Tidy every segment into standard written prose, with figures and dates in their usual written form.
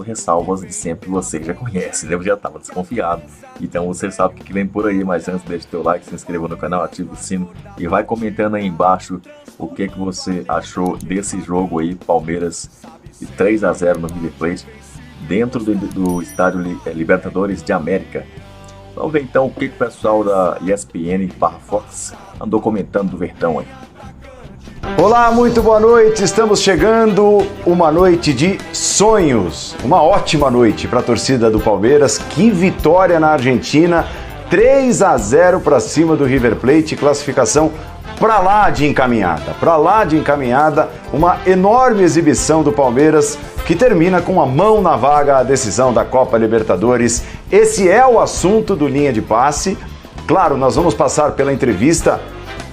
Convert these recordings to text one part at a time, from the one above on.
ressalvas de sempre que você já conhece, né? Eu já estava desconfiado. Então você sabe o que vem por aí, mas antes deixa o teu like, se inscreva no canal, ativa o sino e vai comentando aí embaixo o que você achou desse jogo aí, Palmeiras de 3-0 no River Plate, dentro do estádio Libertadores de América. Vamos ver então o que o pessoal da ESPN/Fox andou comentando do Verdão aí. Olá, muito boa noite, estamos chegando, uma noite de sonhos, uma ótima noite para a torcida do Palmeiras, que vitória na Argentina, 3-0 para cima do River Plate, classificação para lá de encaminhada, uma enorme exibição do Palmeiras que termina com a mão na vaga a decisão da Copa Libertadores. Esse é o assunto do Linha de Passe. Claro, nós vamos passar pela entrevista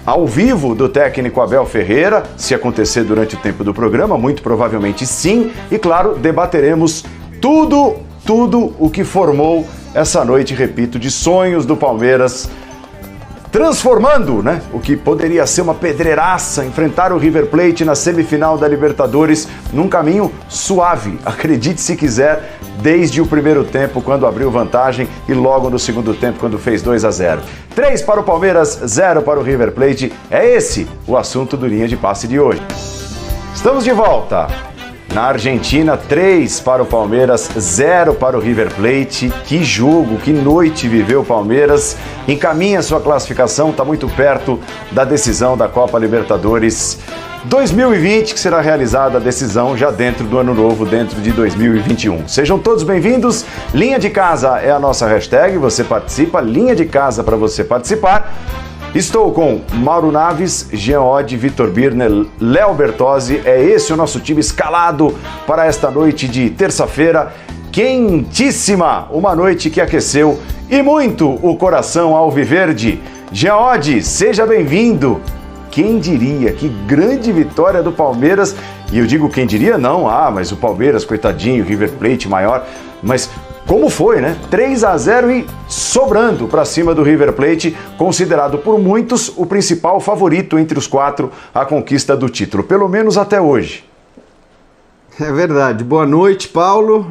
ao vivo do técnico Abel Ferreira, se acontecer durante o tempo do programa, muito provavelmente sim, e claro, debateremos tudo o que formou essa noite, repito, de sonhos do Palmeiras, transformando, né, o que poderia ser uma pedreiraça, enfrentar o River Plate na semifinal da Libertadores num caminho suave, acredite se quiser, desde o primeiro tempo, quando abriu vantagem, e logo no segundo tempo, quando fez 2-0. 3 para o Palmeiras, 0 para o River Plate. É esse o assunto do Linha de Passe de hoje. Estamos de volta. Na Argentina, 3 para o Palmeiras, 0 para o River Plate. Que jogo, que noite viveu o Palmeiras. Encaminha sua classificação, está muito perto da decisão da Copa Libertadores 2020, que será realizada a decisão já dentro do ano novo, dentro de 2021. Sejam todos bem-vindos. Linha de Casa é a nossa hashtag, você participa, Linha de Casa para você participar. Estou com Mauro Naves, Jean Oddi, Vitor Birner, Léo Bertozzi. É esse o nosso time escalado para esta noite de terça-feira, quentíssima, uma noite que aqueceu e muito o coração alviverde. Jean Oddi, seja bem-vindo. Quem diria, que grande vitória do Palmeiras, e eu digo quem diria não, mas o Palmeiras, coitadinho, River Plate maior, mas como foi, né? 3-0 e sobrando para cima do River Plate, considerado por muitos o principal favorito entre os quatro à conquista do título, pelo menos até hoje. É verdade. Boa noite, Paulo.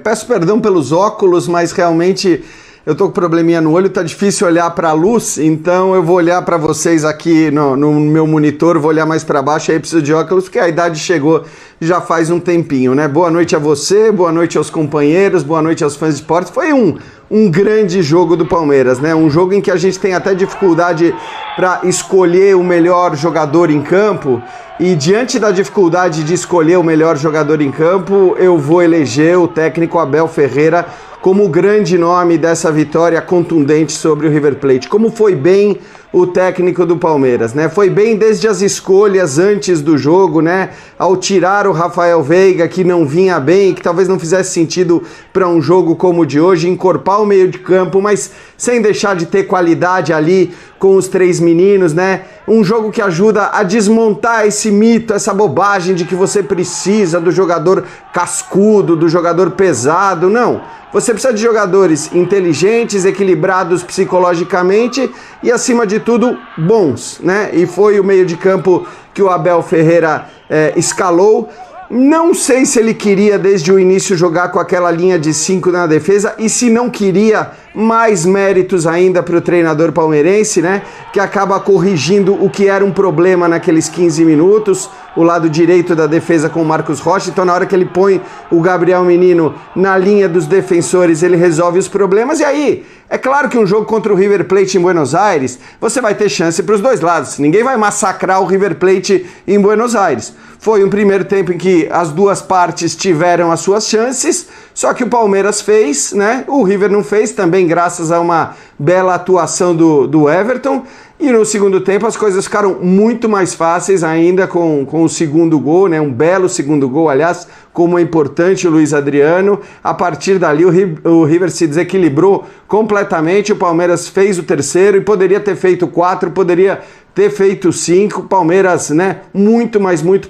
Peço perdão pelos óculos, mas realmente eu tô com probleminha no olho, tá difícil olhar para a luz, então eu vou olhar para vocês aqui no meu monitor, vou olhar mais para baixo, aí preciso de óculos, porque a idade chegou já faz um tempinho, né? Boa noite a você, boa noite aos companheiros, boa noite aos fãs de esportes. Foi um grande jogo do Palmeiras, né? Um jogo em que a gente tem até dificuldade para escolher o melhor jogador em campo, e diante da dificuldade de escolher o melhor jogador em campo, eu vou eleger o técnico Abel Ferreira como o grande nome dessa vitória contundente sobre o River Plate. Como foi bem o técnico do Palmeiras, né? Foi bem desde as escolhas antes do jogo, né? Ao tirar o Rafael Veiga, que não vinha bem, que talvez não fizesse sentido para um jogo como o de hoje, encorpar o meio de campo, mas sem deixar de ter qualidade ali com os três meninos, né? Um jogo que ajuda a desmontar esse mito, essa bobagem de que você precisa do jogador cascudo, do jogador pesado, não. Você precisa de jogadores inteligentes, equilibrados psicologicamente e, acima de tudo, bons, né? E foi o meio de campo que o Abel Ferreira escalou. Não sei se ele queria desde o início jogar com aquela linha de 5 na defesa, e se não queria, mais méritos ainda para o treinador palmeirense, né? Que acaba corrigindo o que era um problema naqueles 15 minutos, o lado direito da defesa com o Marcos Rocha. Então, na hora que ele põe o Gabriel Menino na linha dos defensores, ele resolve os problemas. E aí, é claro que um jogo contra o River Plate em Buenos Aires, você vai ter chance para os dois lados. Ninguém vai massacrar o River Plate em Buenos Aires. Foi um primeiro tempo em que as duas partes tiveram as suas chances, só que o Palmeiras fez, né? O River não fez, também graças a uma bela atuação do Everton. E no segundo tempo as coisas ficaram muito mais fáceis ainda com o segundo gol, né? Um belo segundo gol, aliás, como é importante o Luiz Adriano. A partir dali o River se desequilibrou completamente, o Palmeiras fez o terceiro e poderia ter feito 4, poderia ter feito 5, Palmeiras, né, muito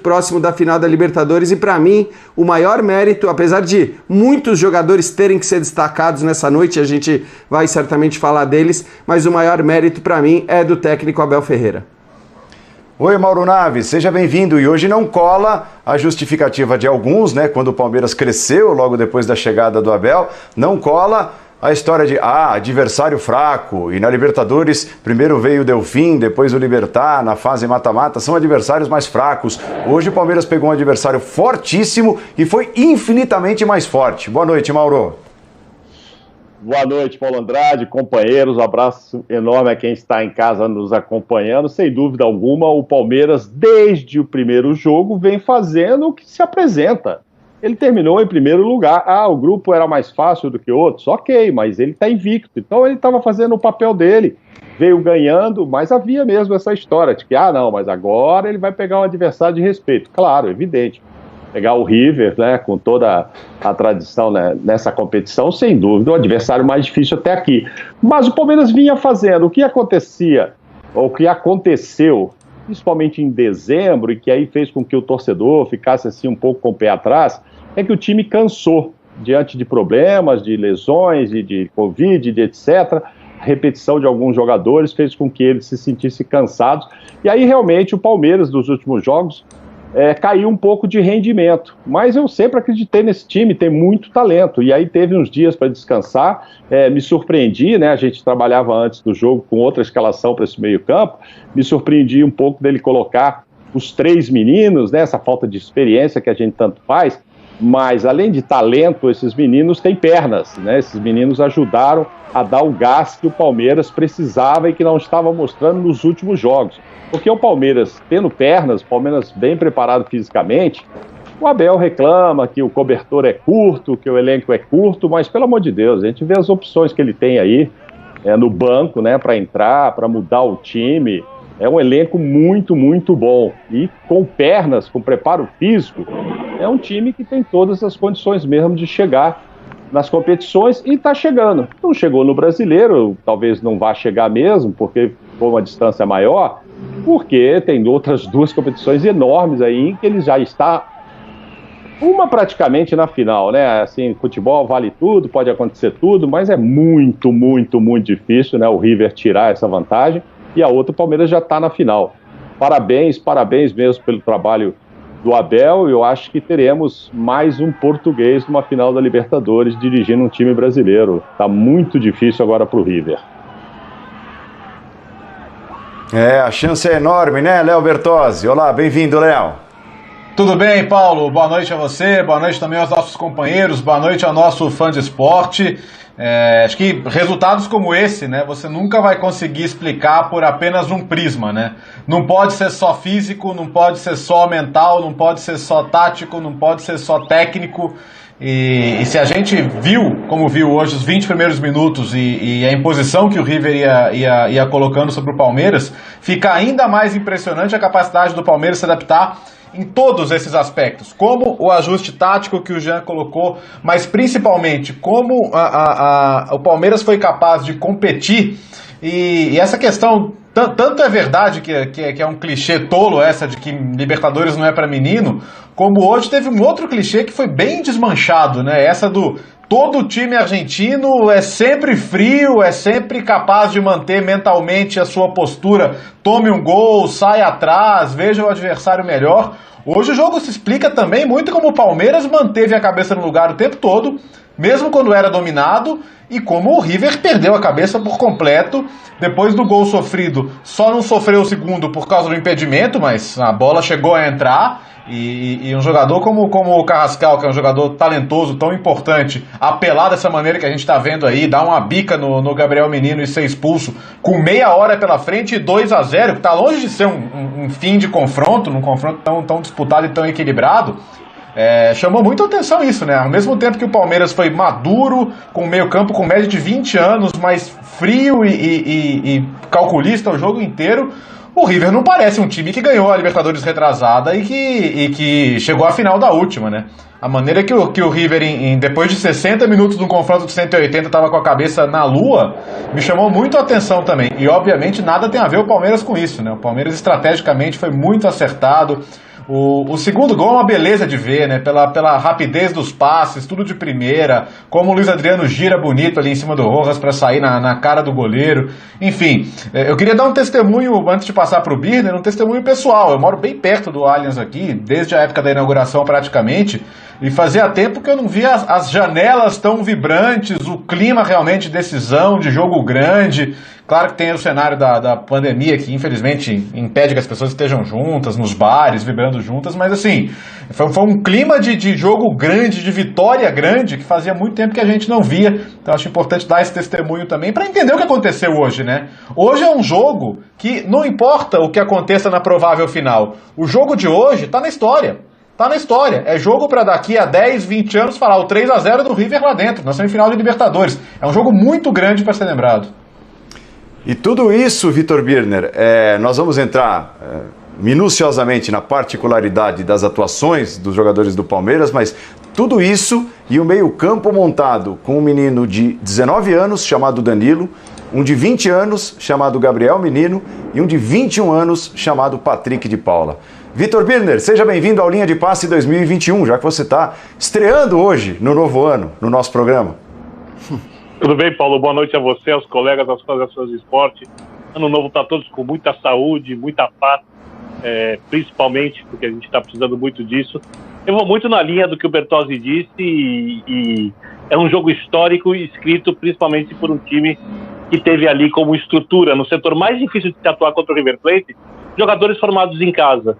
próximo da final da Libertadores. E para mim, o maior mérito, apesar de muitos jogadores terem que ser destacados nessa noite, a gente vai certamente falar deles, mas o maior mérito para mim é do técnico Abel Ferreira. Oi, Mauro Naves, seja bem-vindo. E hoje não cola a justificativa de alguns, né? Quando o Palmeiras cresceu logo depois da chegada do Abel, não cola a história de adversário fraco. E na Libertadores, primeiro veio o Delfim, depois o Libertad, na fase mata-mata, são adversários mais fracos. Hoje o Palmeiras pegou um adversário fortíssimo e foi infinitamente mais forte. Boa noite, Mauro. Boa noite, Paulo Andrade, companheiros, um abraço enorme a quem está em casa nos acompanhando. Sem dúvida alguma, o Palmeiras, desde o primeiro jogo, vem fazendo o que se apresenta. Ele terminou em primeiro lugar. O grupo era mais fácil do que outros, ok, mas ele está invicto. Então ele estava fazendo o papel dele, veio ganhando, mas havia mesmo essa história de que, não, mas agora ele vai pegar um adversário de respeito. Claro, evidente. Pegar o River, né, com toda a tradição, né, nessa competição, sem dúvida, o adversário mais difícil até aqui. Mas o Palmeiras vinha fazendo. O que acontecia, ou o que aconteceu, principalmente em dezembro, e que aí fez com que o torcedor ficasse assim um pouco com o pé atrás, é que o time cansou diante de problemas, de lesões, de Covid, de etc. A repetição de alguns jogadores fez com que eles se sentissem cansados. E aí realmente o Palmeiras, dos últimos jogos, caiu um pouco de rendimento, mas eu sempre acreditei nesse time, tem muito talento, e aí teve uns dias para descansar, me surpreendi, né, a gente trabalhava antes do jogo com outra escalação para esse meio campo, me surpreendi um pouco dele colocar os 3 meninos, né, essa falta de experiência que a gente tanto faz, mas além de talento, esses meninos têm pernas, né, esses meninos ajudaram a dar o gás que o Palmeiras precisava e que não estava mostrando nos últimos jogos. Porque o Palmeiras, tendo pernas, o Palmeiras bem preparado fisicamente, o Abel reclama que o cobertor é curto, que o elenco é curto, mas pelo amor de Deus, a gente vê as opções que ele tem aí no banco, né, para entrar, para mudar o time. É um elenco muito, muito bom. E com pernas, com preparo físico, é um time que tem todas as condições mesmo de chegar nas competições e está chegando. Não chegou no Brasileiro, talvez não vá chegar mesmo, porque foi uma distância maior, porque tem outras 2 competições enormes aí em que ele já está, uma praticamente na final, né? Assim, futebol vale tudo, pode acontecer tudo, mas é muito, muito, muito difícil, né, o River tirar essa vantagem, e a outra, o Palmeiras já está na final. Parabéns mesmo pelo trabalho do Abel, e eu acho que teremos mais um português numa final da Libertadores dirigindo um time brasileiro. Está muito difícil agora para o River. A chance é enorme, né, Léo Bertozzi? Olá, bem-vindo, Léo. Tudo bem, Paulo? Boa noite a você, boa noite também aos nossos companheiros, boa noite ao nosso fã de esporte. Acho que resultados como esse, né, você nunca vai conseguir explicar por apenas um prisma, né? Não pode ser só físico, não pode ser só mental, não pode ser só tático, não pode ser só técnico. E se a gente viu, como viu hoje, os 20 primeiros minutos e a imposição que o River ia colocando sobre o Palmeiras, fica ainda mais impressionante a capacidade do Palmeiras se adaptar em todos esses aspectos, como o ajuste tático que o Jean colocou, mas principalmente como o Palmeiras foi capaz de competir, e essa questão, tanto é verdade que é um clichê tolo essa de que Libertadores não é para menino, como hoje teve um outro clichê que foi bem desmanchado, né? Essa do todo time argentino é sempre frio, é sempre capaz de manter mentalmente a sua postura, tome um gol, sai atrás, veja o adversário melhor. Hoje o jogo se explica também muito como o Palmeiras manteve a cabeça no lugar o tempo todo, mesmo quando era dominado, e como o River perdeu a cabeça por completo. Depois do gol sofrido, só não sofreu o segundo por causa do impedimento, mas a bola chegou a entrar. E um jogador como o Carrascal, que é um jogador talentoso, tão importante, apelar dessa maneira que a gente está vendo aí, dar uma bica no Gabriel Menino e ser expulso com meia hora pela frente e 2-0, que está longe de ser um fim de confronto, num confronto tão disputado e tão equilibrado. Chamou muito a atenção isso, né? Ao mesmo tempo que o Palmeiras foi maduro, com meio campo com média de 20 anos, mas frio e calculista o jogo inteiro, o River não parece um time que ganhou a Libertadores retrasada e que chegou à final da última, né? A maneira que o River, depois de 60 minutos de um confronto de 180, estava com a cabeça na lua, me chamou muito a atenção também. E, obviamente, nada tem a ver o Palmeiras com isso, né? O Palmeiras, estrategicamente, foi muito acertado. O segundo gol é uma beleza de ver, né? Pela rapidez dos passes, tudo de primeira, como o Luiz Adriano gira bonito ali em cima do Rojas para sair na cara do goleiro. Enfim, eu queria dar um testemunho, antes de passar para o Birner, um testemunho pessoal. Eu moro bem perto do Allianz aqui, desde a época da inauguração praticamente, e fazia tempo que eu não via as janelas tão vibrantes, o clima realmente de decisão, de jogo grande. Claro que tem o cenário da pandemia que infelizmente impede que as pessoas estejam juntas, nos bares, vibrando juntas, mas assim, foi um clima de jogo grande, de vitória grande, que fazia muito tempo que a gente não via. Então acho importante dar esse testemunho também para entender o que aconteceu hoje, né? Hoje é um jogo que não importa o que aconteça na provável final, o jogo de hoje está na história. Tá na história, é jogo para daqui a 10, 20 anos falar o 3-0 do River lá dentro, na semifinal de Libertadores. É um jogo muito grande para ser lembrado. E tudo isso, Vitor Birner, nós vamos entrar minuciosamente na particularidade das atuações dos jogadores do Palmeiras, mas tudo isso e o meio-campo montado com um menino de 19 anos chamado Danilo, um de 20 anos chamado Gabriel Menino e um de 21 anos chamado Patrick de Paula. Vitor Birner, seja bem-vindo ao Linha de Passe 2021, já que você está estreando hoje, no novo ano, no nosso programa. Tudo bem, Paulo? Boa noite a você, aos colegas, às federações de esporte. Ano novo para todos com muita saúde, muita paz, principalmente porque a gente está precisando muito disso. Eu vou muito na linha do que o Bertozzi disse e é um jogo histórico escrito principalmente por um time que teve ali como estrutura, no setor mais difícil de se atuar contra o River Plate, jogadores formados em casa.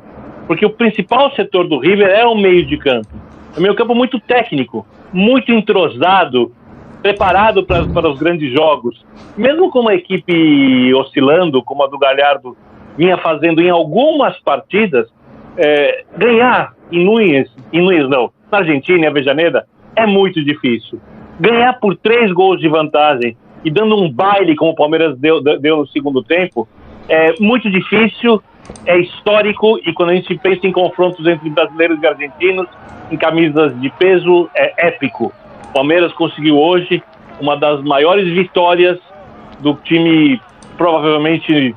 Porque o principal setor do River é o meio de campo. É um meio campo muito técnico, muito entrosado, preparado para os grandes jogos. Mesmo com uma equipe oscilando, como a do Galhardo vinha fazendo em algumas partidas, ganhar na Argentina, em Avellaneda, é muito difícil. Ganhar por 3 gols de vantagem e dando um baile, como o Palmeiras deu no segundo tempo, é muito difícil, é histórico, e quando a gente pensa em confrontos entre brasileiros e argentinos, em camisas de peso, é épico. O Palmeiras conseguiu hoje uma das maiores vitórias do time, provavelmente,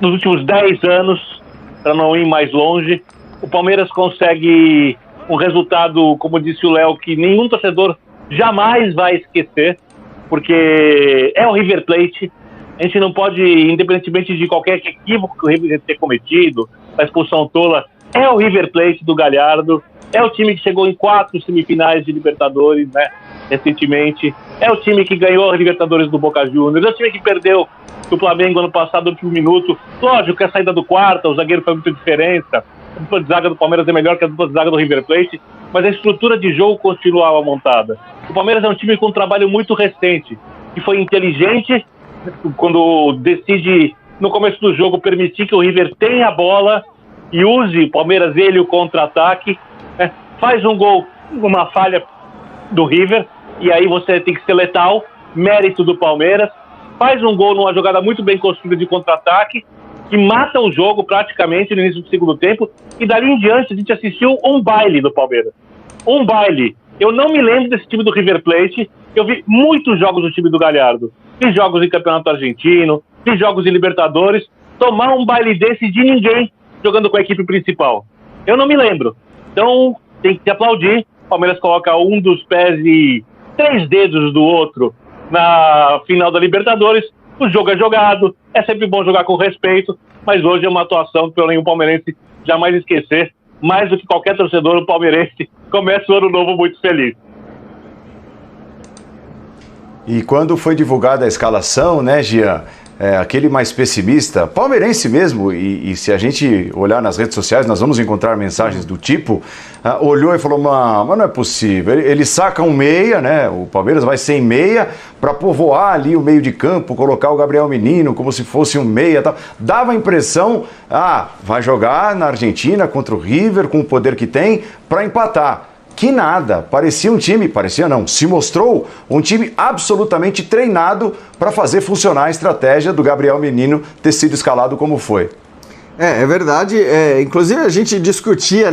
nos últimos 10 anos, para não ir mais longe. O Palmeiras consegue um resultado, como disse o Léo, que nenhum torcedor jamais vai esquecer, porque é o River Plate. A gente não pode, independentemente de qualquer equívoco que o River tenha cometido, a expulsão tola, é o River Plate do Galhardo, é o time que chegou em 4 semifinais de Libertadores, né, recentemente, é o time que ganhou a Libertadores do Boca Juniors, é o time que perdeu do Flamengo ano passado no último minuto. Lógico que a saída do Quarta, o zagueiro faz muita diferença, a dupla de zaga do Palmeiras é melhor que a dupla de zaga do River Plate, mas a estrutura de jogo continuava montada. O Palmeiras é um time com um trabalho muito recente, que foi inteligente quando decide, no começo do jogo, permitir que o River tenha a bola e use o Palmeiras, ele, o contra-ataque, né? Faz um gol, uma falha do River, e aí você tem que ser letal, mérito do Palmeiras, faz um gol numa jogada muito bem construída de contra-ataque, que mata o jogo praticamente no início do segundo tempo, e dali em diante a gente assistiu um baile do Palmeiras. Um baile. Eu não me lembro desse time do River Plate. Eu vi muitos jogos do time do Galhardo. Vi jogos em Campeonato Argentino, vi jogos em Libertadores. Tomar um baile desse de ninguém jogando com a equipe principal. Eu não me lembro. Então, tem que se aplaudir. O Palmeiras coloca um dos pés e 3 dedos do outro na final da Libertadores. O jogo é jogado. É sempre bom jogar com respeito. Mas hoje é uma atuação que nenhum palmeirense jamais esquecer. Mais do que qualquer torcedor, o palmeirense começa o ano novo muito feliz. E quando foi divulgada a escalação, né, Gian, aquele mais pessimista, palmeirense mesmo, e se a gente olhar nas redes sociais, nós vamos encontrar mensagens do tipo, olhou e falou, mas não é possível, ele saca um meia, né, o Palmeiras vai sem meia, para povoar ali o meio de campo, colocar o Gabriel Menino como se fosse um meia, tal. Dava a impressão, vai jogar na Argentina contra o River, com o poder que tem, para empatar. Que nada, se mostrou um time absolutamente treinado para fazer funcionar a estratégia do Gabriel Menino ter sido escalado como foi. É verdade, inclusive a gente discutia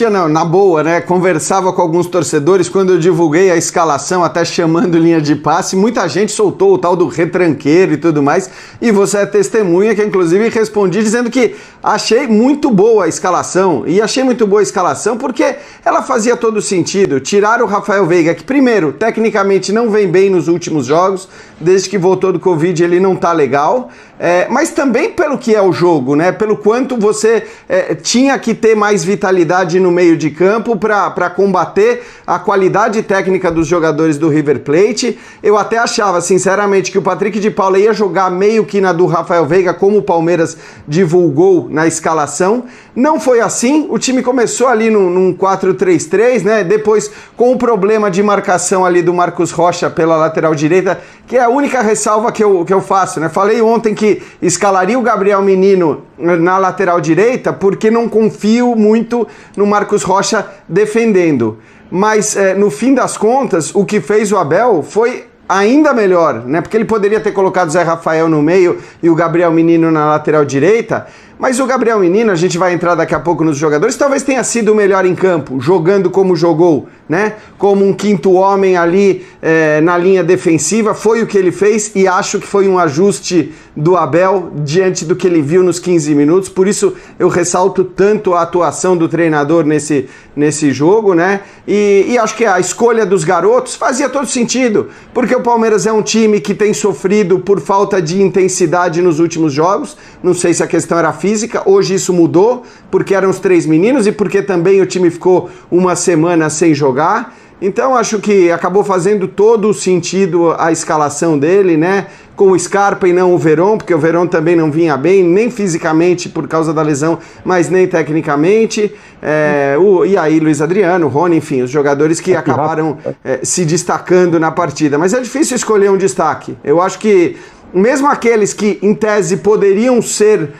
não, na boa, né, conversava com alguns torcedores quando eu divulguei a escalação, até chamando linha de passe, muita gente soltou o tal do retranqueiro e tudo mais, e você é testemunha que inclusive respondi dizendo que achei muito boa a escalação, e achei muito boa a escalação porque ela fazia todo sentido, tirar o Rafael Veiga, que primeiro, tecnicamente não vem bem nos últimos jogos, desde que voltou do Covid ele não tá legal, mas também pelo que é o jogo, né, pelo quanto você tinha que ter mais vitalidade no meio de campo para combater a qualidade técnica dos jogadores do River Plate. Eu até achava, sinceramente, que o Patrick de Paula ia jogar meio que na do Rafael Veiga, como o Palmeiras divulgou na escalação. Não foi assim, o time começou ali num 4-3-3, né? Depois, com o problema de marcação ali do Marcos Rocha pela lateral direita, que é a única ressalva que eu faço, né? Falei ontem que escalaria o Gabriel Menino na lateral direita porque não confio muito no Marcos Rocha defendendo. Mas, no fim das contas, o que fez o Abel foi ainda melhor, né? Porque ele poderia ter colocado o Zé Rafael no meio e o Gabriel Menino na lateral direita, mas o Gabriel Menino, a gente vai entrar daqui a pouco nos jogadores, talvez tenha sido o melhor em campo, jogando como jogou, né? Como um quinto homem ali na linha defensiva, foi o que ele fez e acho que foi um ajuste do Abel diante do que ele viu nos 15 minutos, por isso eu ressalto tanto a atuação do treinador nesse jogo, né? E acho que a escolha dos garotos fazia todo sentido, porque o Palmeiras é um time que tem sofrido por falta de intensidade nos últimos jogos, não sei se a questão era física, hoje isso mudou, porque eram os 3 meninos e porque também o time ficou uma semana sem jogar, então acho que acabou fazendo todo o sentido a escalação dele, né, com o Scarpa e não o Veron, porque o Veron também não vinha bem, nem fisicamente por causa da lesão, mas nem tecnicamente, e aí Luiz Adriano, Rony, enfim, os jogadores que acabaram se destacando na partida, mas é difícil escolher um destaque, eu acho que mesmo aqueles que em tese poderiam ser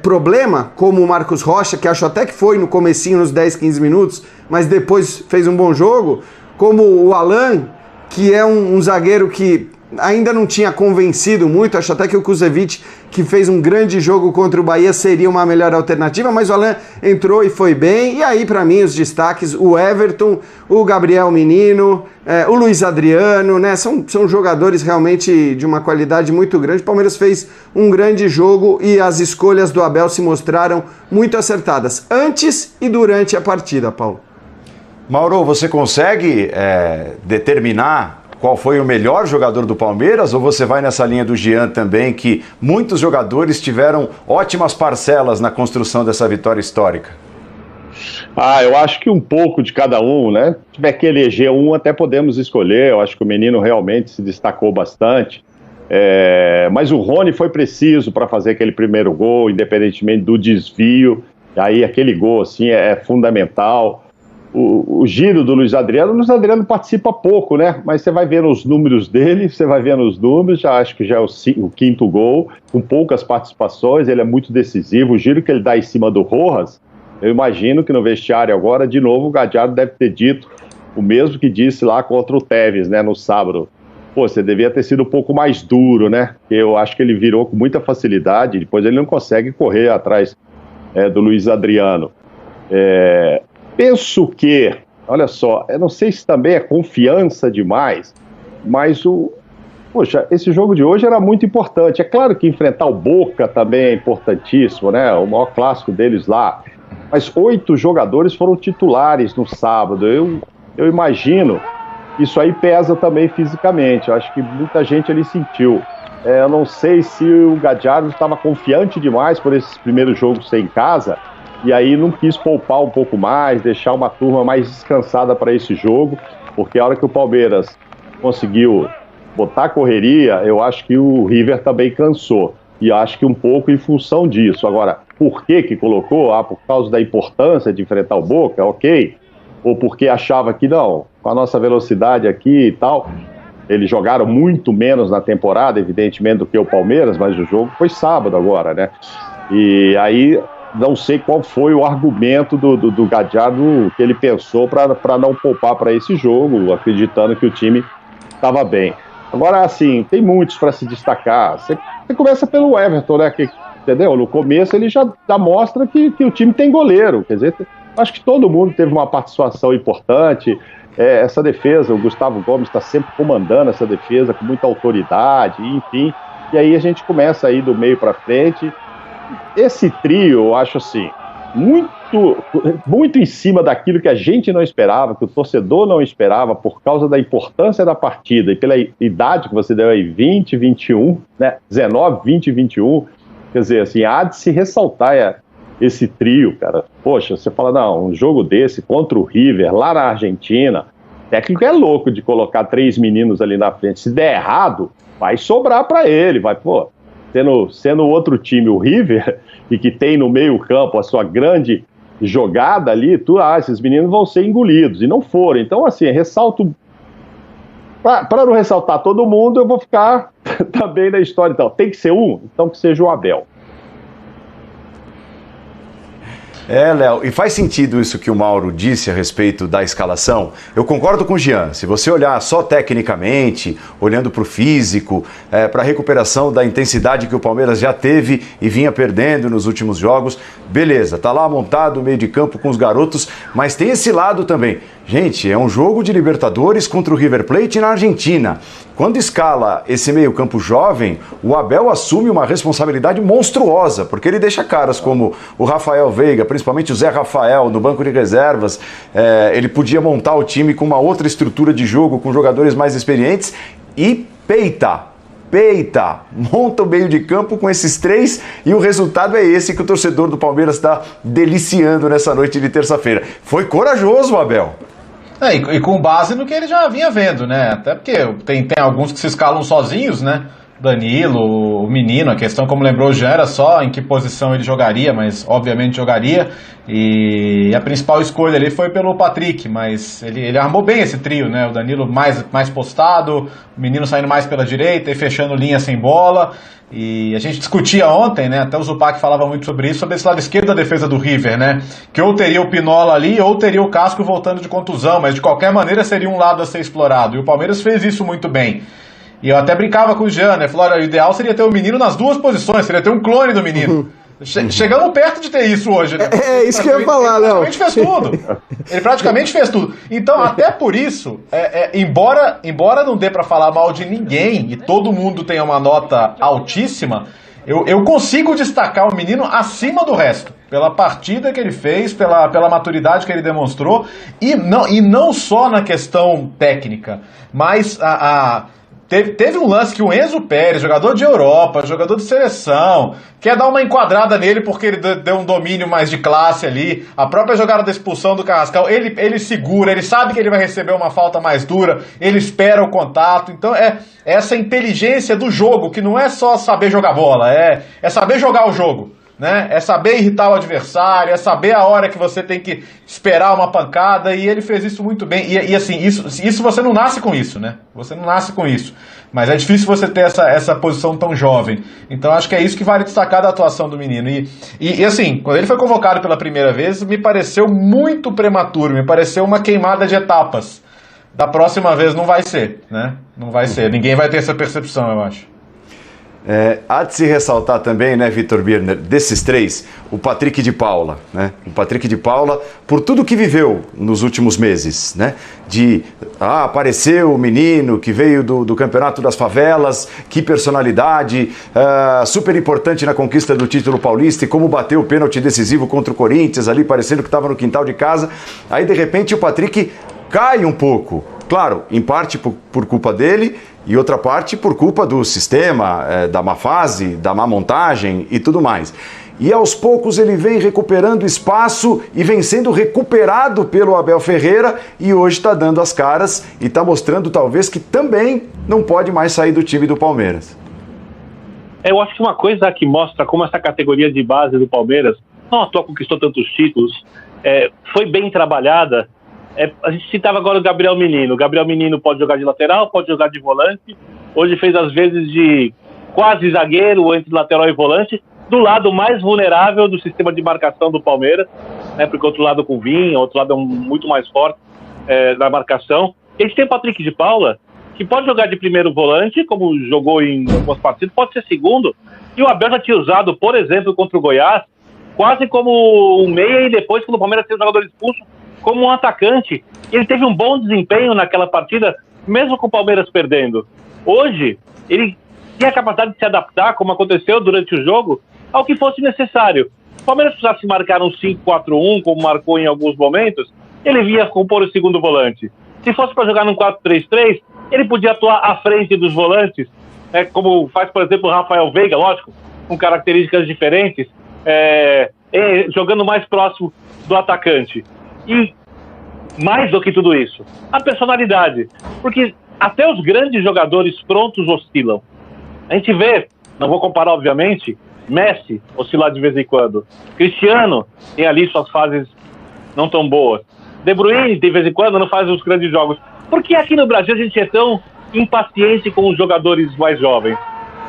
problema, como o Marcos Rocha, que acho até que foi no comecinho, nos 10, 15 minutos, mas depois fez um bom jogo, como o Alan, que é um zagueiro que ainda não tinha convencido muito, acho até que o Kusevich, que fez um grande jogo contra o Bahia, seria uma melhor alternativa, mas o Alan entrou e foi bem, e aí para mim os destaques, o Everton, o Gabriel Menino, o Luiz Adriano, né, são jogadores realmente de uma qualidade muito grande, o Palmeiras fez um grande jogo e as escolhas do Abel se mostraram muito acertadas, antes e durante a partida, Paulo. Mauro, você consegue determinar qual foi o melhor jogador do Palmeiras, ou você vai nessa linha do Jean também, que muitos jogadores tiveram ótimas parcelas na construção dessa vitória histórica? Eu acho que um pouco de cada um, né? Se tiver que eleger um, até podemos escolher. Eu acho que o menino realmente se destacou bastante. Mas o Rony foi preciso para fazer aquele primeiro gol, independentemente do desvio. E aí aquele gol assim, é fundamental. O giro do Luiz Adriano, o Luiz Adriano participa pouco, né? Mas você vai vendo os números dele, já acho que já é o quinto gol, com poucas participações, ele é muito decisivo. O giro que ele dá em cima do Rojas, eu imagino que no vestiário agora, de novo, o Gadiardo deve ter dito o mesmo que disse lá contra o Tevez, né, no sábado. Pô, você devia ter sido um pouco mais duro, né? Eu acho que ele virou com muita facilidade, depois ele não consegue correr atrás do Luiz Adriano. Penso que, olha só, eu não sei se também é confiança demais, mas esse jogo de hoje era muito importante. É claro que enfrentar o Boca também é importantíssimo, né? O maior clássico deles lá. Mas 8 jogadores foram titulares no sábado. Eu imagino que isso aí pesa também fisicamente. Eu acho que muita gente ali sentiu. Eu não sei se o Gadiardo estava confiante demais por esses primeiros jogos ser em casa, e aí não quis poupar um pouco mais, deixar uma turma mais descansada para esse jogo, porque a hora que o Palmeiras conseguiu botar correria, eu acho que o River também cansou, e acho que um pouco em função disso. Agora, por que colocou? Por causa da importância de enfrentar o Boca, ok, ou porque achava que não, com a nossa velocidade aqui e tal. Eles jogaram muito menos na temporada, evidentemente, do que o Palmeiras, mas o jogo foi sábado agora, né? E aí não sei qual foi o argumento do Gadiardo que ele pensou para não poupar para esse jogo, acreditando que o time estava bem. Agora, assim, tem muitos para se destacar. Você começa pelo Everton, né? Que entendeu? No começo ele já mostra que o time tem goleiro, quer dizer, acho que todo mundo teve uma participação importante. Essa defesa, o Gustavo Gomes está sempre comandando essa defesa com muita autoridade, enfim, e aí a gente começa aí do meio para frente. Esse trio, eu acho assim, muito em cima daquilo que a gente não esperava, que o torcedor não esperava, por causa da importância da partida e pela idade que você deu aí, 20, 21, né? 19, 20, 21, quer dizer, assim, há de se ressaltar esse trio, cara. Poxa, você fala, não, um jogo desse contra o River, lá na Argentina, o técnico é louco de colocar 3 meninos ali na frente. Se der errado, vai sobrar para ele, vai, pô, sendo outro time, o River, e que tem no meio campo a sua grande jogada ali, esses meninos vão ser engolidos, e não foram. Então, assim, ressalto, para não ressaltar todo mundo, eu vou ficar também na história. Então, tem que ser então que seja o Abel. Léo, e faz sentido isso que o Mauro disse a respeito da escalação? Eu concordo com o Jean. Se você olhar só tecnicamente, olhando para o físico, para a recuperação da intensidade que o Palmeiras já teve e vinha perdendo nos últimos jogos, beleza, tá lá montado o meio de campo com os garotos, mas tem esse lado também. Gente, é um jogo de Libertadores contra o River Plate na Argentina. Quando escala esse meio-campo jovem, o Abel assume uma responsabilidade monstruosa, porque ele deixa caras como o Rafael Veiga, principalmente o Zé Rafael, no banco de reservas. Ele podia montar o time com uma outra estrutura de jogo, com jogadores mais experientes e peita, monta o meio de campo com esses 3 e o resultado é esse que o torcedor do Palmeiras está deliciando nessa noite de terça-feira. Foi corajoso, Abel. E com base no que ele já vinha vendo, né? Até porque tem alguns que se escalam sozinhos, né? Danilo, o menino, a questão, como lembrou, já era só em que posição ele jogaria, mas obviamente jogaria. E a principal escolha ali foi pelo Patrick, mas ele armou bem esse trio, né? O Danilo mais postado, o menino saindo mais pela direita e fechando linha sem bola. E a gente discutia ontem, né? Até o Zupac falava muito sobre isso, sobre esse lado esquerdo da defesa do River, né? Que ou teria o Pinola ali, ou teria o Casco voltando de contusão, mas de qualquer maneira seria um lado a ser explorado. E o Palmeiras fez isso muito bem. E eu até brincava com o Jean, né? Falou, olha, o ideal seria ter o menino nas duas posições, seria ter um clone do menino. Chegamos perto de ter isso hoje, né? Isso que eu ia falar, Léo. Ele praticamente fez tudo. Então, até por isso, embora não dê pra falar mal de ninguém e todo mundo tenha uma nota altíssima, eu consigo destacar o menino acima do resto. Pela partida que ele fez, pela maturidade que ele demonstrou, e não só na questão técnica, mas Teve um lance que o Enzo Pérez, jogador de Europa, jogador de seleção, quer dar uma enquadrada nele porque ele deu um domínio mais de classe ali. A própria jogada da expulsão do Carrascal, ele segura, ele sabe que ele vai receber uma falta mais dura, ele espera o contato. Então é essa inteligência do jogo, que não é só saber jogar bola, é saber jogar o jogo. Né? É saber irritar o adversário, é saber a hora que você tem que esperar uma pancada, e ele fez isso muito bem. E assim, isso você não nasce com isso, né? Você não nasce com isso. Mas é difícil você ter essa posição tão jovem. Então acho que é isso que vale destacar da atuação do menino. E assim, quando ele foi convocado pela primeira vez, me pareceu muito prematuro, me pareceu uma queimada de etapas. Da próxima vez não vai ser, né? Não vai ser. Ninguém vai ter essa percepção, eu acho. Há de se ressaltar também, né, Vitor Birner, desses 3, o Patrick de Paula, né? O Patrick de Paula, por tudo que viveu nos últimos meses, né? Apareceu o menino que veio do Campeonato das Favelas, que personalidade, super importante na conquista do título paulista, e como bateu o pênalti decisivo contra o Corinthians ali, parecendo que estava no quintal de casa. Aí, de repente, o Patrick cai um pouco. Claro, em parte por culpa dele e outra parte por culpa do sistema, da má fase, da má montagem e tudo mais. E aos poucos ele vem recuperando espaço e vem sendo recuperado pelo Abel Ferreira, e hoje está dando as caras e está mostrando talvez que também não pode mais sair do time do Palmeiras. Eu acho que uma coisa que mostra como essa categoria de base do Palmeiras não à toa conquistou tantos títulos, foi bem trabalhada. A gente citava agora o Gabriel Menino. O Gabriel Menino pode jogar de lateral, pode jogar de volante. Hoje fez às vezes de quase zagueiro, entre lateral e volante, do lado mais vulnerável do sistema de marcação do Palmeiras, né? Porque outro lado com Vinha, outro lado é muito mais forte na marcação. E a gente tem o Patrick de Paula, que pode jogar de primeiro volante, como jogou em algumas partidas, pode ser segundo. E o Abel já tinha usado, por exemplo, contra o Goiás, quase como um meia, e depois, quando o Palmeiras teve um jogador expulso, como um atacante. Ele teve um bom desempenho naquela partida, mesmo com o Palmeiras perdendo. Hoje, ele tem a capacidade de se adaptar, como aconteceu durante o jogo, ao que fosse necessário. Se o Palmeiras precisasse marcar um 5-4-1, como marcou em alguns momentos, ele vinha compor o segundo volante. Se fosse para jogar num 4-3-3, ele podia atuar à frente dos volantes, como faz, por exemplo, o Rafael Veiga, lógico, com características diferentes, jogando mais próximo do atacante. E mais do que tudo isso, a personalidade. Porque até os grandes jogadores prontos oscilam. A gente vê, não vou comparar obviamente, Messi oscilar de vez em quando. Cristiano tem ali suas fases não tão boas. De Bruyne, de vez em quando, não faz os grandes jogos. Por que aqui no Brasil a gente é tão impaciente com os jogadores mais jovens?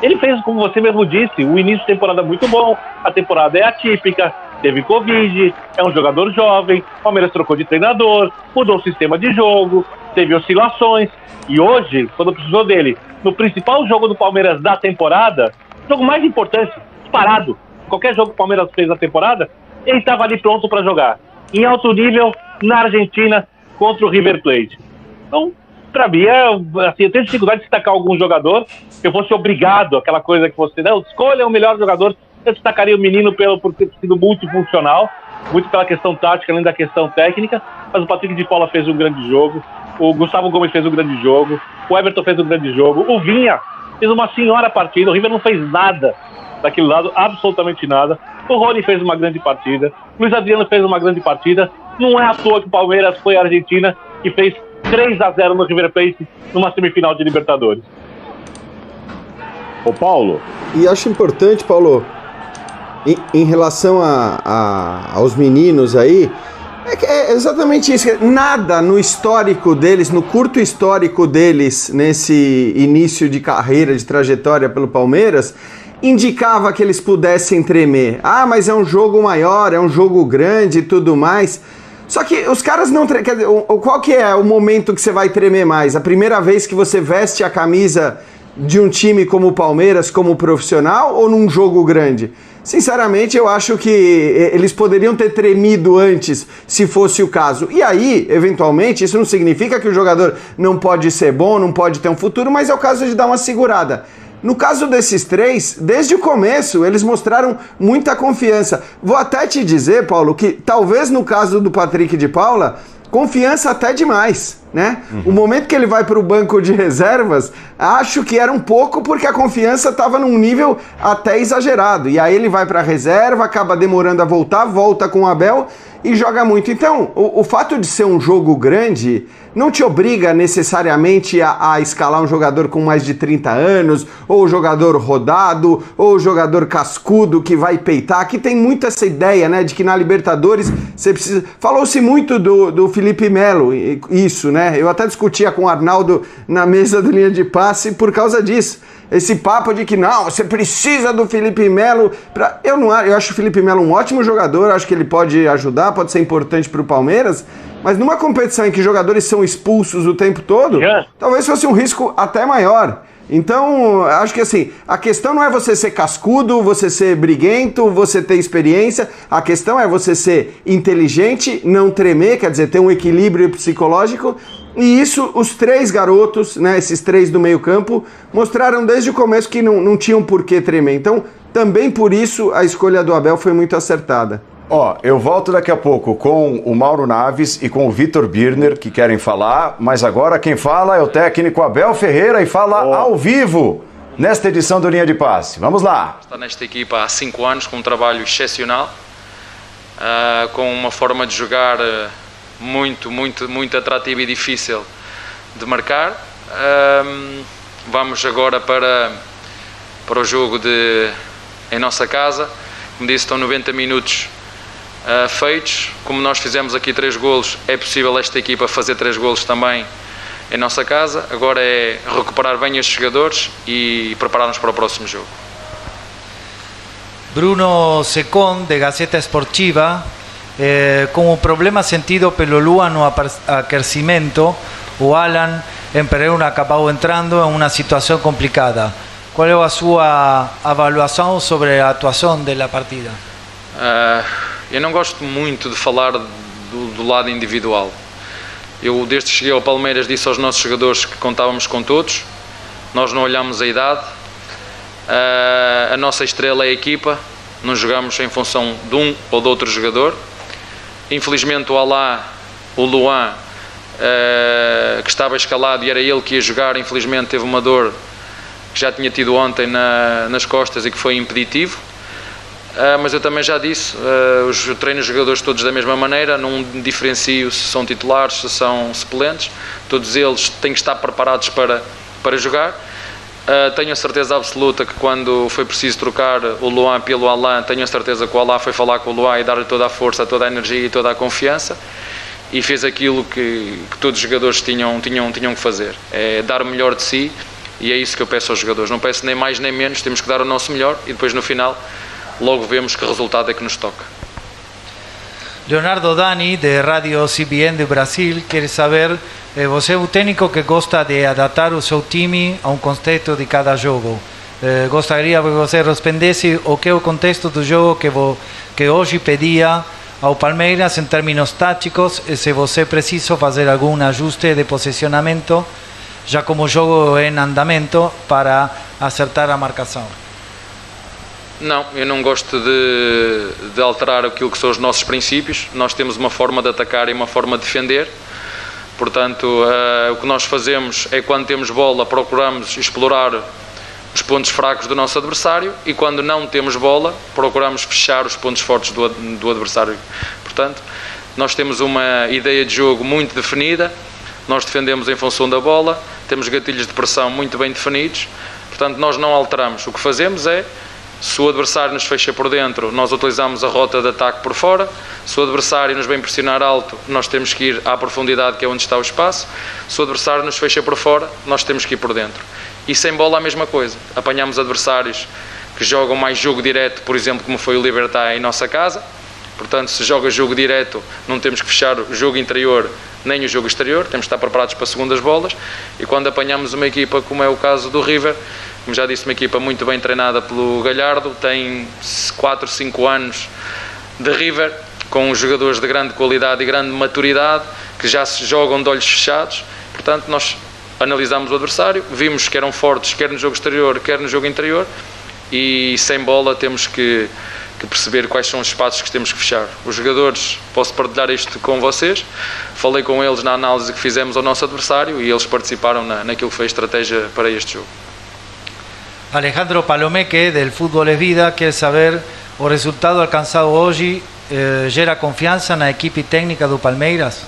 Ele fez, como você mesmo disse, o início de temporada muito bom, a temporada é atípica, teve Covid, é um jogador jovem, o Palmeiras trocou de treinador, mudou o sistema de jogo, teve oscilações, e hoje, quando precisou dele, no principal jogo do Palmeiras da temporada, o jogo mais importante, disparado, qualquer jogo que o Palmeiras fez na temporada, ele estava ali pronto para jogar, em alto nível, na Argentina, contra o River Plate. Então, para mim, assim, eu tenho dificuldade de destacar algum jogador, se eu fosse obrigado, aquela coisa que você, não, escolha o melhor jogador, eu destacaria o menino por ter sido multifuncional, muito pela questão tática, além da questão técnica, mas o Patrick de Paula fez um grande jogo, o Gustavo Gomes fez um grande jogo, o Everton fez um grande jogo, o Vinha fez uma senhora partida, o River não fez nada daquele lado, absolutamente nada, o Rony fez uma grande partida, o Luiz Adriano fez uma grande partida, não é à toa que o Palmeiras foi à Argentina e fez 3-0 no River Plate numa semifinal de Libertadores. Ô Paulo. E acho importante, Paulo, em relação aos meninos aí, é exatamente isso. Nada no histórico deles, no curto histórico deles, nesse início de carreira, de trajetória pelo Palmeiras, indicava que eles pudessem tremer. Ah, mas é um jogo maior, é um jogo grande e tudo mais. Só que os caras não... Qual que é o momento que você vai tremer mais? A primeira vez que você veste a camisa de um time como o Palmeiras, como profissional, ou num jogo grande? Sinceramente, eu acho que eles poderiam ter tremido antes, se fosse o caso. E aí, eventualmente, isso não significa que o jogador não pode ser bom, não pode ter um futuro, mas é o caso de dar uma segurada. No caso desses três, desde o começo, eles mostraram muita confiança. Vou até te dizer, Paulo, que talvez no caso do Patrick de Paula, confiança até demais, né? O momento que ele vai para o banco de reservas, acho que era um pouco porque a confiança estava num nível até exagerado. E aí ele vai para a reserva, acaba demorando a voltar, volta com o Abel e joga muito. Então, o fato de ser um jogo grande não te obriga necessariamente a escalar um jogador com mais de 30 anos, ou jogador rodado, ou jogador cascudo que vai peitar. Aqui tem muito essa ideia, né, de que na Libertadores você precisa... Falou-se muito do Felipe Melo, isso, né? Eu até discutia com o Arnaldo na mesa do Linha de Passe por causa disso. Esse papo de que não, você precisa do Felipe Melo. Eu acho o Felipe Melo um ótimo jogador, acho que ele pode ajudar, pode ser importante para o Palmeiras, mas numa competição em que jogadores são expulsos o tempo todo, talvez fosse um risco até maior. Então, acho que assim, a questão não é você ser cascudo, você ser briguento, você ter experiência, a questão é você ser inteligente, não tremer, quer dizer, ter um equilíbrio psicológico, e isso os três garotos, né, esses três do meio campo, mostraram desde o começo que não tinham por que tremer. Então, também por isso a escolha do Abel foi muito acertada. Ó, eu volto daqui a pouco com o Mauro Naves e com o Vitor Birner, que querem falar, mas agora quem fala é o técnico Abel Ferreira e fala ao vivo nesta edição do Linha de Passe. Vamos lá. Está nesta equipa há 5 anos com um trabalho excepcional, com uma forma de jogar muito atrativa e difícil de marcar. Vamos agora para o jogo em nossa casa. Como disse, estão 90 minutos feitos. Como nós fizemos aqui 3 golos, é possível esta equipa fazer 3 golos também em nossa casa. Agora é recuperar bem estes jogadores e preparar-nos para o próximo jogo. Bruno Secón, de Gaceta Esportiva. Como problema sentido pelo Lua no aquecimento, o Alan en Pereira acabou entrando em uma situação complicada. Qual é a sua avaliação sobre a atuação da partida? Eu não gosto muito de falar do lado individual. Eu, desde que cheguei ao Palmeiras, disse aos nossos jogadores que contávamos com todos. Nós não olhamos a idade. A nossa estrela é a equipa. Não jogamos em função de um ou de outro jogador. Infelizmente o Alá, o Luan, que estava escalado e era ele que ia jogar, infelizmente teve uma dor que já tinha tido ontem nas costas e que foi impeditivo. Mas eu também já disse, treino os jogadores todos da mesma maneira, não diferencio se são titulares, se são suplentes, todos eles têm que estar preparados para jogar. Tenho a certeza absoluta que quando foi preciso trocar o Luan pelo Alain, tenho a certeza que o Alain foi falar com o Luan e dar-lhe toda a força, toda a energia e toda a confiança, e fez aquilo que todos os jogadores tinham que fazer, é dar o melhor de si, e é isso que eu peço aos jogadores. Não peço nem mais nem menos, temos que dar o nosso melhor e depois no final logo vemos que resultado é que nos toca. Leonardo Dani, de Rádio CBN de Brasil, quer saber, você é o técnico que gosta de adaptar o seu time a um contexto de cada jogo. Gostaria que você respondesse o que é o contexto do jogo que hoje pedia ao Palmeiras em termos táticos, e se você precisa fazer algum ajuste de posicionamento, já como o jogo é em andamento, para acertar a marcação. Não, eu não gosto de alterar aquilo que são os nossos princípios. Nós temos uma forma de atacar e uma forma de defender. Portanto, o que nós fazemos é, quando temos bola, procuramos explorar os pontos fracos do nosso adversário, e quando não temos bola, procuramos fechar os pontos fortes do adversário. Portanto, nós temos uma ideia de jogo muito definida, nós defendemos em função da bola, temos gatilhos de pressão muito bem definidos, portanto nós não alteramos. O que fazemos é, se o adversário nos fecha por dentro, nós utilizamos a rota de ataque por fora. Se o adversário nos vem pressionar alto, nós temos que ir à profundidade, que é onde está o espaço. Se o adversário nos fecha por fora, nós temos que ir por dentro. E sem bola a mesma coisa. Apanhamos adversários que jogam mais jogo direto, por exemplo, como foi o Libertad em nossa casa. Portanto, se joga jogo direto, não temos que fechar o jogo interior nem o jogo exterior, temos que estar preparados para segundas bolas. E quando apanhamos uma equipa, como é o caso do River, como já disse, uma equipa muito bem treinada pelo Gallardo, tem 4, 5 anos de River, com jogadores de grande qualidade e grande maturidade, que já se jogam de olhos fechados. Portanto, nós analisamos o adversário, vimos que eram fortes, quer no jogo exterior, quer no jogo interior, e sem bola temos que perceber quais são os espaços que temos que fechar. Os jogadores, posso partilhar isto com vocês, falei com eles na análise que fizemos ao nosso adversário e eles participaram naquilo que foi a estratégia para este jogo. Alejandro Palomeque, del Fútbol es Vida, quer saber, o resultado alcançado hoje gera confiança na equipe técnica do Palmeiras?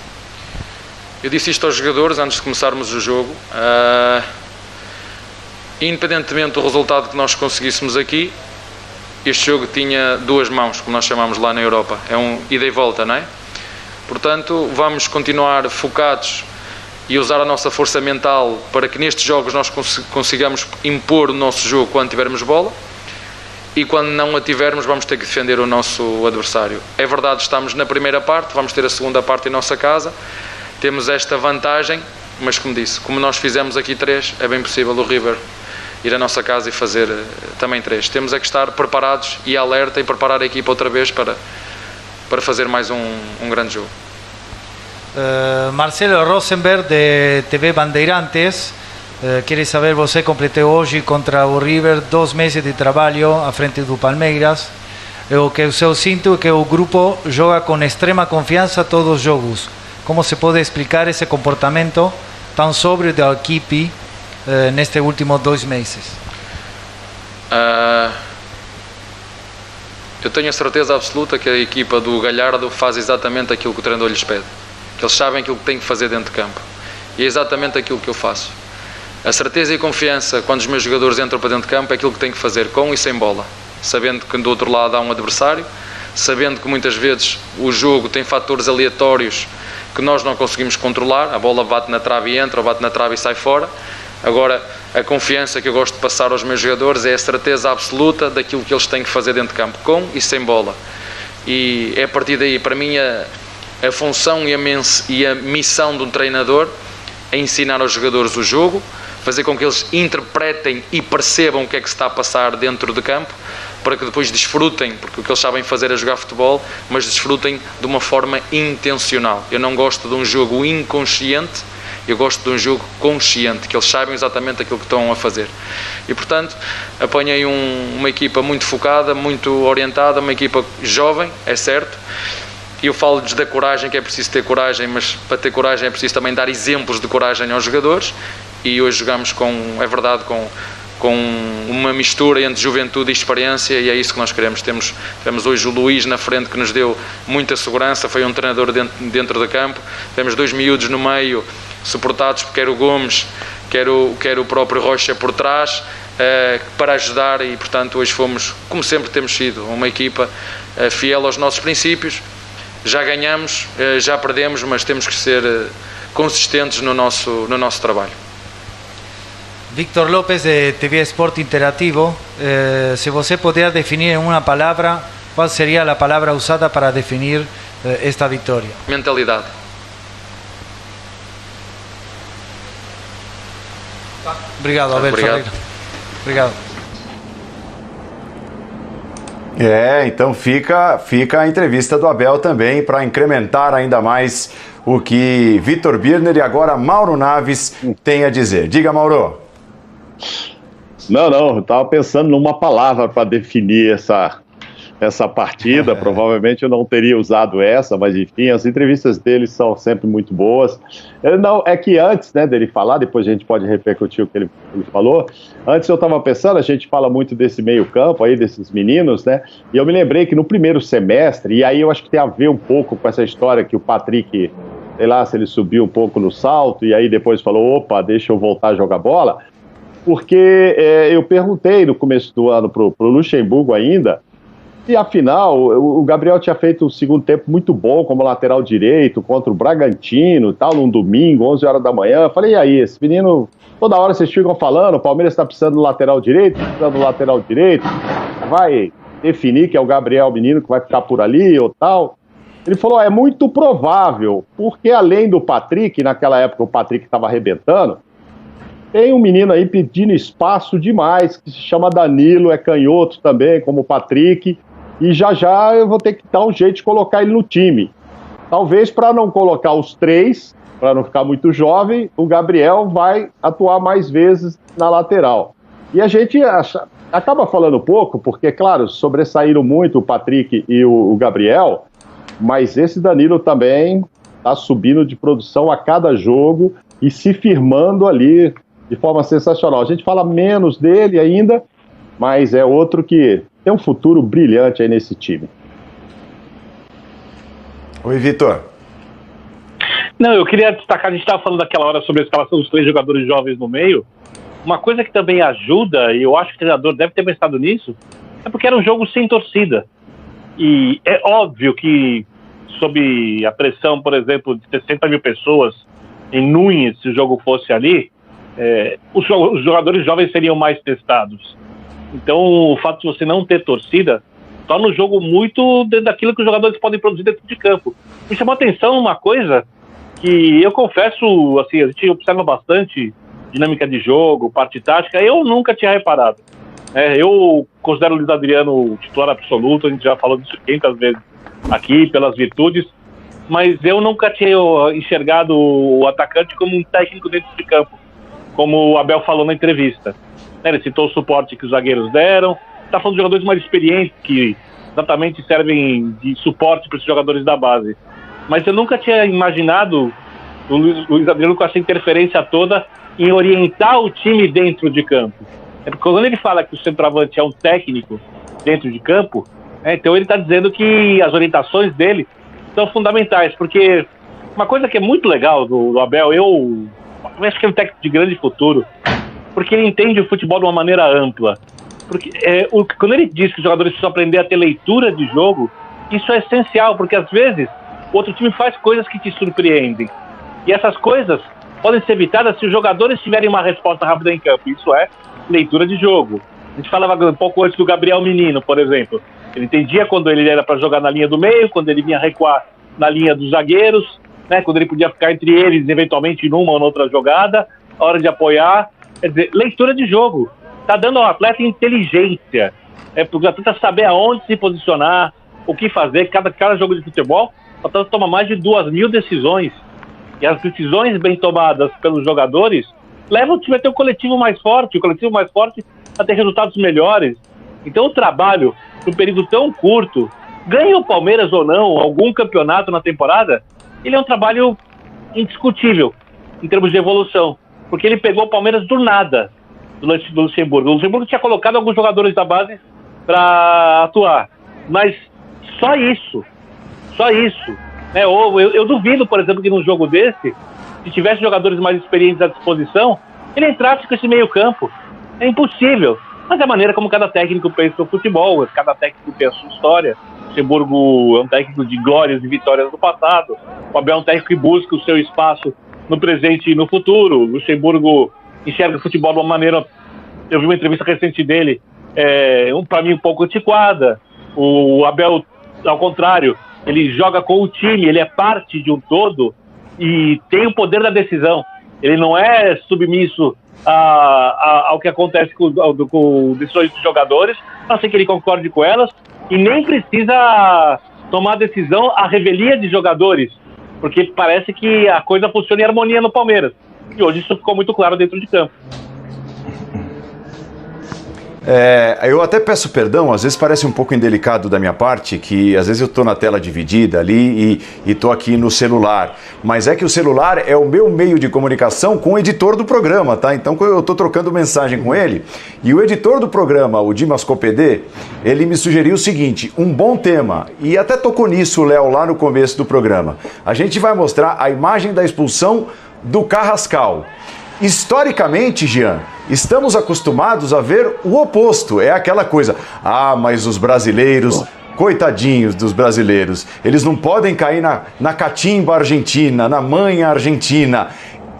Eu disse isto aos jogadores antes de começarmos o jogo. Independentemente do resultado que nós conseguíssemos aqui, este jogo tinha duas mãos, como nós chamamos lá na Europa. É um ida e volta, não é? Portanto, vamos continuar focados e usar a nossa força mental para que nestes jogos nós consigamos impor o nosso jogo quando tivermos bola, e quando não a tivermos vamos ter que defender o nosso adversário. É verdade, estamos na primeira parte, vamos ter a segunda parte em nossa casa, temos esta vantagem, mas como disse, como nós fizemos aqui 3, é bem possível o River ir à nossa casa e fazer também 3. Temos é que estar preparados e alerta e preparar a equipa outra vez para fazer mais um grande jogo. Marcelo Rosenberg, de TV Bandeirantes, quer saber, você completou hoje contra o River 2 meses de trabalho à frente do Palmeiras. O que eu sinto é que o grupo joga com extrema confiança todos os jogos. Como se pode explicar esse comportamento tão sóbrio da equipe nestes últimos 2 meses? Eu tenho a certeza absoluta que a equipa do Gallardo faz exatamente aquilo que o treinador lhes pede, que eles sabem aquilo que têm que fazer dentro de campo, e é exatamente aquilo que eu faço. A certeza e a confiança quando os meus jogadores entram para dentro de campo é aquilo que têm que fazer, com e sem bola, sabendo que do outro lado há um adversário, sabendo que muitas vezes o jogo tem fatores aleatórios que nós não conseguimos controlar, a bola bate na trave e entra, ou bate na trave e sai fora. Agora, a confiança que eu gosto de passar aos meus jogadores é a certeza absoluta daquilo que eles têm que fazer dentro de campo, com e sem bola. E é a partir daí, para mim, a função e a missão de um treinador a ensinar aos jogadores o jogo, fazer com que eles interpretem e percebam o que é que se está a passar dentro de campo, para que depois desfrutem, porque o que eles sabem fazer é jogar futebol, mas desfrutem de uma forma intencional. Eu não gosto de um jogo inconsciente, eu gosto de um jogo consciente, que eles saibam exatamente aquilo que estão a fazer. E, portanto, apanhei uma equipa muito focada, muito orientada, uma equipa jovem, é certo. Eu falo-lhes da coragem, que é preciso ter coragem, mas para ter coragem é preciso também dar exemplos de coragem aos jogadores. E hoje jogamos é verdade, com uma mistura entre juventude e experiência, e é isso que nós queremos. Temos hoje o Luís na frente, que nos deu muita segurança, foi um treinador dentro do campo. Temos 2 miúdos no meio, suportados por quer o Gomes, quer o próprio Rocha por trás, para ajudar, e portanto hoje fomos, como sempre temos sido, uma equipa fiel aos nossos princípios. Já ganhamos, já perdemos, mas temos que ser consistentes no nosso trabalho. Víctor López, de TV Sport Interativo. Se você puder definir em uma palavra, qual seria a palavra usada para definir esta vitória? Mentalidade. Obrigado, Abel Ferreira. Obrigado. Então fica a entrevista do Abel também para incrementar ainda mais o que Vitor Birner e agora Mauro Naves tem a dizer. Diga, Mauro. Não, eu estava pensando numa palavra para definir essa partida. Provavelmente eu não teria usado essa, mas enfim, as entrevistas dele são sempre muito boas. É que antes, né, dele falar, depois a gente pode repercutir o que ele falou. Antes eu estava pensando, a gente fala muito desse meio campo aí, desses meninos, né, e eu me lembrei que no primeiro semestre, e aí eu acho que tem a ver um pouco com essa história que o Patrick, sei lá, se ele subiu um pouco no salto, e aí depois falou, opa, deixa eu voltar a jogar bola, porque eu perguntei no começo do ano pro Luxemburgo ainda, e afinal, o Gabriel tinha feito um segundo tempo muito bom como lateral direito contra o Bragantino, tal, num domingo, 11 horas da manhã. Falei, e aí, esse menino, toda hora vocês ficam falando, o Palmeiras está precisando do lateral direito, vai definir que é o Gabriel menino que vai ficar por ali ou tal. Ele falou, é muito provável, porque além do Patrick, naquela época o Patrick estava arrebentando, tem um menino aí pedindo espaço demais, que se chama Danilo, é canhoto também, como o Patrick, e já eu vou ter que dar um jeito de colocar ele no time. Talvez para não colocar os 3, para não ficar muito jovem, o Gabriel vai atuar mais vezes na lateral. E a gente acaba falando pouco, porque, claro, sobressaíram muito o Patrick e o Gabriel, mas esse Danilo também está subindo de produção a cada jogo e se firmando ali de forma sensacional. A gente fala menos dele ainda, mas é outro que tem um futuro brilhante aí nesse time. Oi, Vitor. Não, eu queria destacar, a gente estava falando daquela hora sobre a escalação dos 3 jogadores jovens no meio. Uma coisa que também ajuda, e eu acho que o treinador deve ter pensado nisso, é porque era um jogo sem torcida. E é óbvio que, sob a pressão, por exemplo, de 60 mil pessoas em Núñez, se o jogo fosse ali, os jogadores jovens seriam mais testados. Então, o fato de você não ter torcida torna o jogo muito dentro daquilo que os jogadores podem produzir dentro de campo. Me chamou a atenção uma coisa que eu confesso, assim, a gente observa bastante dinâmica de jogo, parte tática, eu nunca tinha reparado. Eu considero o Luiz Adriano titular absoluto, a gente já falou disso 500 vezes aqui, pelas virtudes, mas eu nunca tinha enxergado o atacante como um técnico dentro de campo, como o Abel falou na entrevista. Ele citou o suporte que os zagueiros deram, está falando de jogadores mais experientes que exatamente servem de suporte para os jogadores da base. Mas eu nunca tinha imaginado o Luiz Adriano com essa interferência toda em orientar o time dentro de campo. Porque quando ele fala que o centroavante é um técnico dentro de campo, então ele está dizendo que as orientações dele são fundamentais, porque uma coisa que é muito legal do Abel, eu acho que é um técnico de grande futuro, porque ele entende o futebol de uma maneira ampla. Porque quando ele diz que os jogadores precisam aprender a ter leitura de jogo, isso é essencial, porque às vezes o outro time faz coisas que te surpreendem. E essas coisas podem ser evitadas se os jogadores tiverem uma resposta rápida em campo. Isso é leitura de jogo. A gente falava um pouco antes do Gabriel Menino, por exemplo. Ele entendia quando ele era para jogar na linha do meio, quando ele vinha recuar na linha dos zagueiros. né, quando ele podia ficar entre eles, eventualmente numa ou noutra jogada, a hora de apoiar. Quer dizer, leitura de jogo. Está dando ao atleta inteligência, porque o atleta saber aonde se posicionar, o que fazer. Cada jogo de futebol, o atleta toma mais de 2.000 decisões. E as decisões bem tomadas pelos jogadores levam o time a ter um coletivo mais forte, a ter resultados melhores. Então o trabalho, num período tão curto, ganha o Palmeiras ou não algum campeonato na temporada, ele é um trabalho indiscutível em termos de evolução, porque ele pegou o Palmeiras do nada, do Luxemburgo. O Luxemburgo tinha colocado alguns jogadores da base para atuar, mas só isso. Eu duvido, por exemplo, que num jogo desse, se tivesse jogadores mais experientes à disposição, ele entrasse com esse meio campo. É impossível. Mas é a maneira como cada técnico pensa o futebol, cada técnico tem a sua história. O Luxemburgo é um técnico de glórias e vitórias do passado. O Abel é um técnico que busca o seu espaço no presente e no futuro. O Luxemburgo enxerga o futebol de uma maneira... Eu vi uma entrevista recente dele, para mim um pouco antiquada. O Abel, ao contrário, ele joga com o time, ele é parte de um todo e tem o poder da decisão. Ele não é submisso ao que acontece com decisões dos jogadores, a não ser que ele concorde com elas, e nem precisa tomar decisão à revelia de jogadores, porque parece que a coisa funciona em harmonia no Palmeiras. E hoje isso ficou muito claro dentro de campo. Eu até peço perdão, às vezes parece um pouco indelicado da minha parte, que às vezes eu estou na tela dividida ali e estou aqui no celular, mas é que o celular é o meu meio de comunicação com o editor do programa, tá? Então eu estou trocando mensagem com ele e o editor do programa, o Dimas Copedê, ele me sugeriu o seguinte, um bom tema, e até tocou nisso o Léo lá no começo do programa. A gente vai mostrar a imagem da expulsão do Carrascal. Historicamente, Jean, estamos acostumados a ver o oposto, é aquela coisa, mas os brasileiros, coitadinhos dos brasileiros, eles não podem cair na catimba argentina, na manha argentina.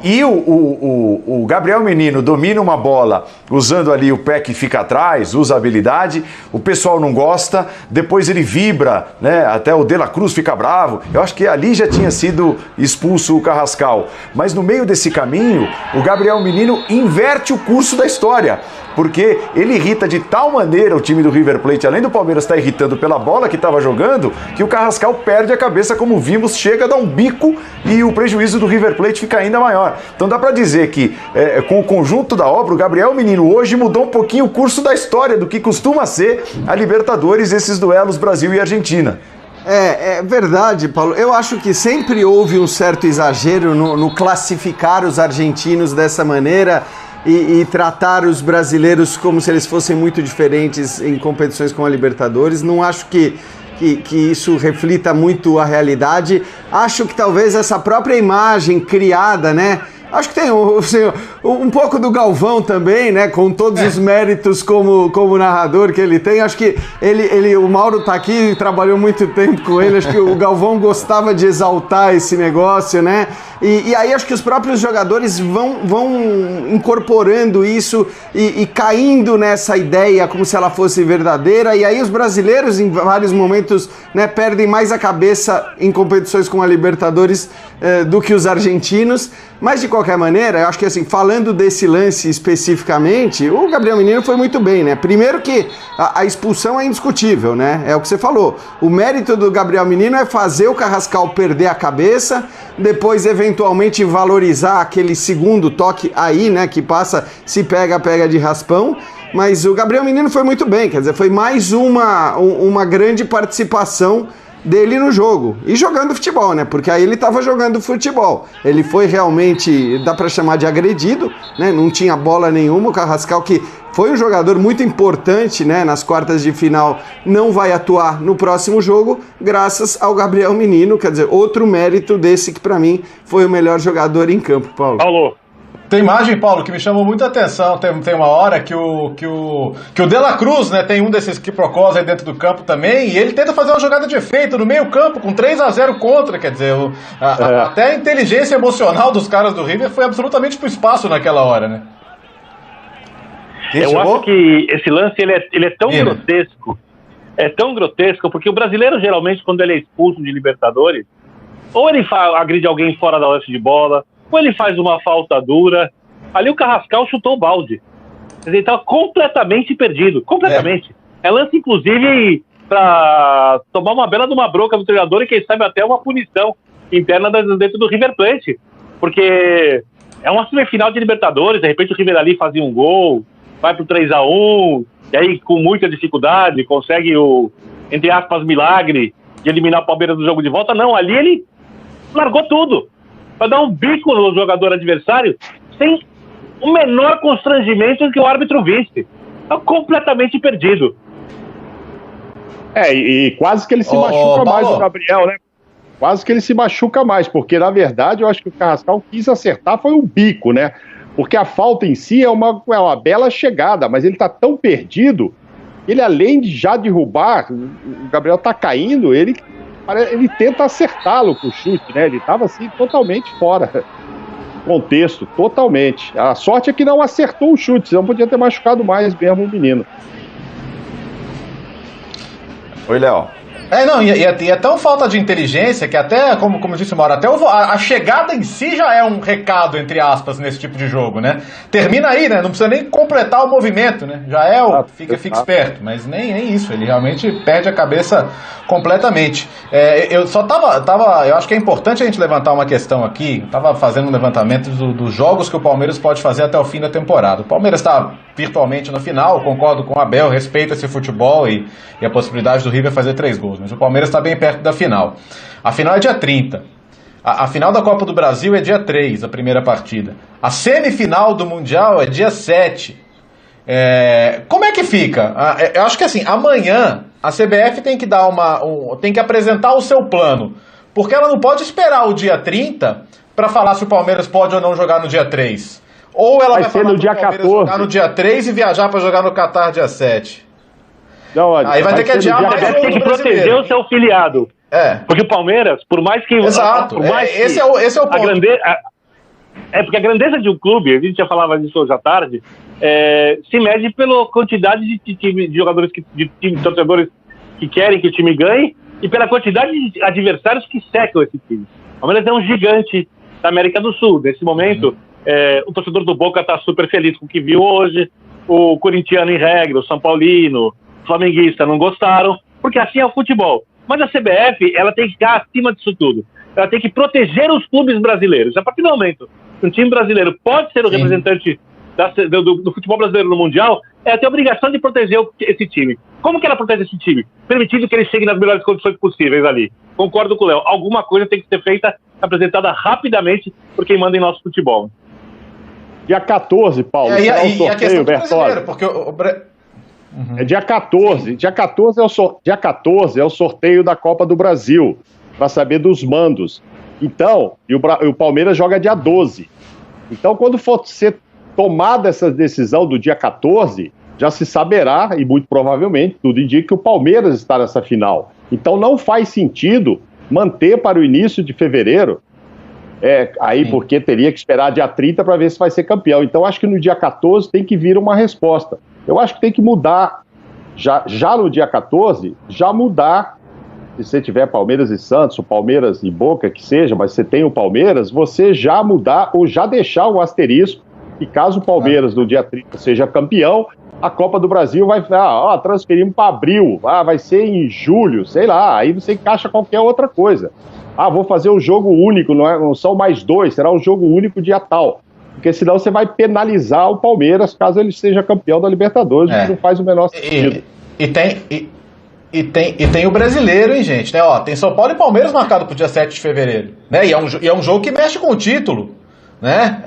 E o Gabriel Menino domina uma bola usando ali o pé que fica atrás, usa a habilidade, o pessoal não gosta, depois ele vibra, né? Até o De La Cruz fica bravo. Eu acho que ali já tinha sido expulso o Carrascal. Mas no meio desse caminho, o Gabriel Menino inverte o curso da história, porque ele irrita de tal maneira o time do River Plate, além do Palmeiras estar irritando pela bola que estava jogando, que o Carrascal perde a cabeça, como vimos, chega a dar um bico e o prejuízo do River Plate fica ainda maior. Então dá para dizer que com o conjunto da obra, o Gabriel Menino hoje mudou um pouquinho o curso da história do que costuma ser a Libertadores, esses duelos Brasil e Argentina. É verdade, Paulo. Eu acho que sempre houve um certo exagero no classificar os argentinos dessa maneira e tratar os brasileiros como se eles fossem muito diferentes em competições como a Libertadores. Não acho que isso reflita muito a realidade. Acho que talvez essa própria imagem criada, né? Acho que tem um pouco do Galvão também, né? Com todos os méritos como narrador que ele tem. Acho que o Mauro tá aqui, trabalhou muito tempo com ele. Acho que o Galvão gostava de exaltar esse negócio, né? E aí acho que os próprios jogadores vão incorporando isso e caindo nessa ideia como se ela fosse verdadeira. E aí os brasileiros, em vários momentos, né, perdem mais a cabeça em competições como a Libertadores do que os argentinos. Mas, de qualquer maneira, eu acho que, assim, falando desse lance especificamente, o Gabriel Menino foi muito bem, né? Primeiro que a expulsão é indiscutível, né? É o que você falou. O mérito do Gabriel Menino é fazer o Carrascal perder a cabeça, depois, eventualmente, valorizar aquele segundo toque aí, né? Que passa, se pega de raspão. Mas o Gabriel Menino foi muito bem, quer dizer, foi mais uma grande participação dele no jogo, e jogando futebol, né, porque aí ele estava jogando futebol, ele foi realmente, dá para chamar de agredido, né, não tinha bola nenhuma, o Carrascal, que foi um jogador muito importante, né, nas quartas de final, não vai atuar no próximo jogo, graças ao Gabriel Menino, quer dizer, outro mérito desse que para mim foi o melhor jogador em campo, Paulo. Paulo. Tem imagem, Paulo, que me chamou muita atenção. Tem uma hora que o De La Cruz, né, tem um desses quiprocós aí dentro do campo também, e ele tenta fazer uma jogada de efeito no meio campo, com 3-0 contra, quer dizer, até a inteligência emocional dos caras do River foi absolutamente pro espaço naquela hora, né? Eu acho que esse lance ele é tão grotesco, porque o brasileiro geralmente, quando ele é expulso de Libertadores, ou ele agride alguém fora da lance de bola, ou ele faz uma falta dura. Ali o Carrascal chutou o balde. Ele estava completamente perdido, completamente. É lance, inclusive, para tomar uma bela de uma bronca do treinador e quem sabe até uma punição interna dentro do River Plate. Porque é uma semifinal de Libertadores, de repente o River ali fazia um gol, vai pro 3-1, e aí com muita dificuldade consegue o, entre aspas, milagre de eliminar o Palmeiras do jogo de volta. Não, ali ele largou tudo para dar um bico no jogador adversário sem o menor constrangimento que o árbitro visse. Está completamente perdido. E quase que ele se machuca mais, o Gabriel, né? Quase que ele se machuca mais, porque na verdade eu acho que o Carrascal quis acertar foi um bico, né? Porque a falta em si é uma bela chegada, mas ele está tão perdido, ele além de já derrubar, o Gabriel tá caindo, ele tenta acertá-lo com o chute, né? Ele estava assim totalmente fora do contexto, totalmente. A sorte é que não acertou o chute, senão podia ter machucado mais mesmo o menino. Oi, Léo. E é tão falta de inteligência que até, como eu disse, Mauro, até a chegada em si já é um recado, entre aspas, nesse tipo de jogo, né? Termina aí, né? Não precisa nem completar o movimento, né? Já é o fica esperto, mas nem isso, ele realmente perde a cabeça completamente. Eu só eu acho que é importante a gente levantar uma questão aqui, tava fazendo um levantamento dos jogos que o Palmeiras pode fazer até o fim da temporada. O Palmeiras está virtualmente no final, concordo com o Abel, respeito esse futebol e a possibilidade do River fazer 3 gols. Mas o Palmeiras está bem perto da final. A final é dia 30. A final da Copa do Brasil é dia 3, a primeira partida. A semifinal do Mundial é dia 7. Como é que fica? Eu acho que assim, amanhã a CBF tem que dar tem que apresentar o seu plano. Porque ela não pode esperar o dia 30 para falar se o Palmeiras pode ou não jogar no dia 3. Ou ela vai falar no dia o Palmeiras 14. jogar no dia 3 e viajar para jogar no Catar dia 7. Não, aí vai ter que adiar mais um tem que proteger o seu filiado. Porque o Palmeiras, por mais que... Exato, por mais que esse é o ponto. Porque a grandeza de um clube, a gente já falava disso hoje à tarde, se mede pela quantidade de jogadores, de torcedores que querem que o time ganhe e pela quantidade de adversários que secam esse time. O Palmeiras é um gigante da América do Sul. Nesse momento, o torcedor do Boca está super feliz com o que viu hoje, o corintiano em regra, o São Paulino, o flamenguista não gostaram, porque assim é o futebol. Mas a CBF, ela tem que ficar acima disso tudo. Ela tem que proteger os clubes brasileiros. A partir do momento que um time brasileiro pode ser o representante do futebol brasileiro no Mundial, ela tem a obrigação de proteger esse time. Como que ela protege esse time? Permitindo que ele chegue nas melhores condições possíveis ali. Concordo com o Léo. Alguma coisa tem que ser feita, apresentada rapidamente por quem manda em nosso futebol. Dia 14, Paulo, será o sorteio, a questão do brasileiro, Bertozzi? porque É dia 14. Dia 14 é o sorteio da Copa do Brasil, para saber dos mandos. Então, o Palmeiras joga dia 12. Então, quando for ser tomada essa decisão do dia 14, já se saberá, e muito provavelmente, tudo indica que o Palmeiras está nessa final. Então, não faz sentido manter para o início de fevereiro, porque teria que esperar dia 30 para ver se vai ser campeão. Então, acho que no dia 14 tem que vir uma resposta. Eu acho que tem que mudar, já no dia 14, já mudar, se você tiver Palmeiras e Santos, ou Palmeiras e Boca, que seja, mas você tem o Palmeiras, você já mudar ou já deixar um asterisco, e caso o Palmeiras no dia 30 seja campeão, a Copa do Brasil vai transferimos para abril, vai ser em julho, sei lá, aí você encaixa qualquer outra coisa. Vou fazer um jogo único, não são mais 2, será um jogo único dia tal. Porque senão você vai penalizar o Palmeiras caso ele seja campeão da Libertadores, que não faz o menor sentido. E tem o brasileiro, hein, gente? Né? Tem São Paulo e Palmeiras marcado pro dia 7 de fevereiro. Né? E é um jogo que mexe com o título. Né?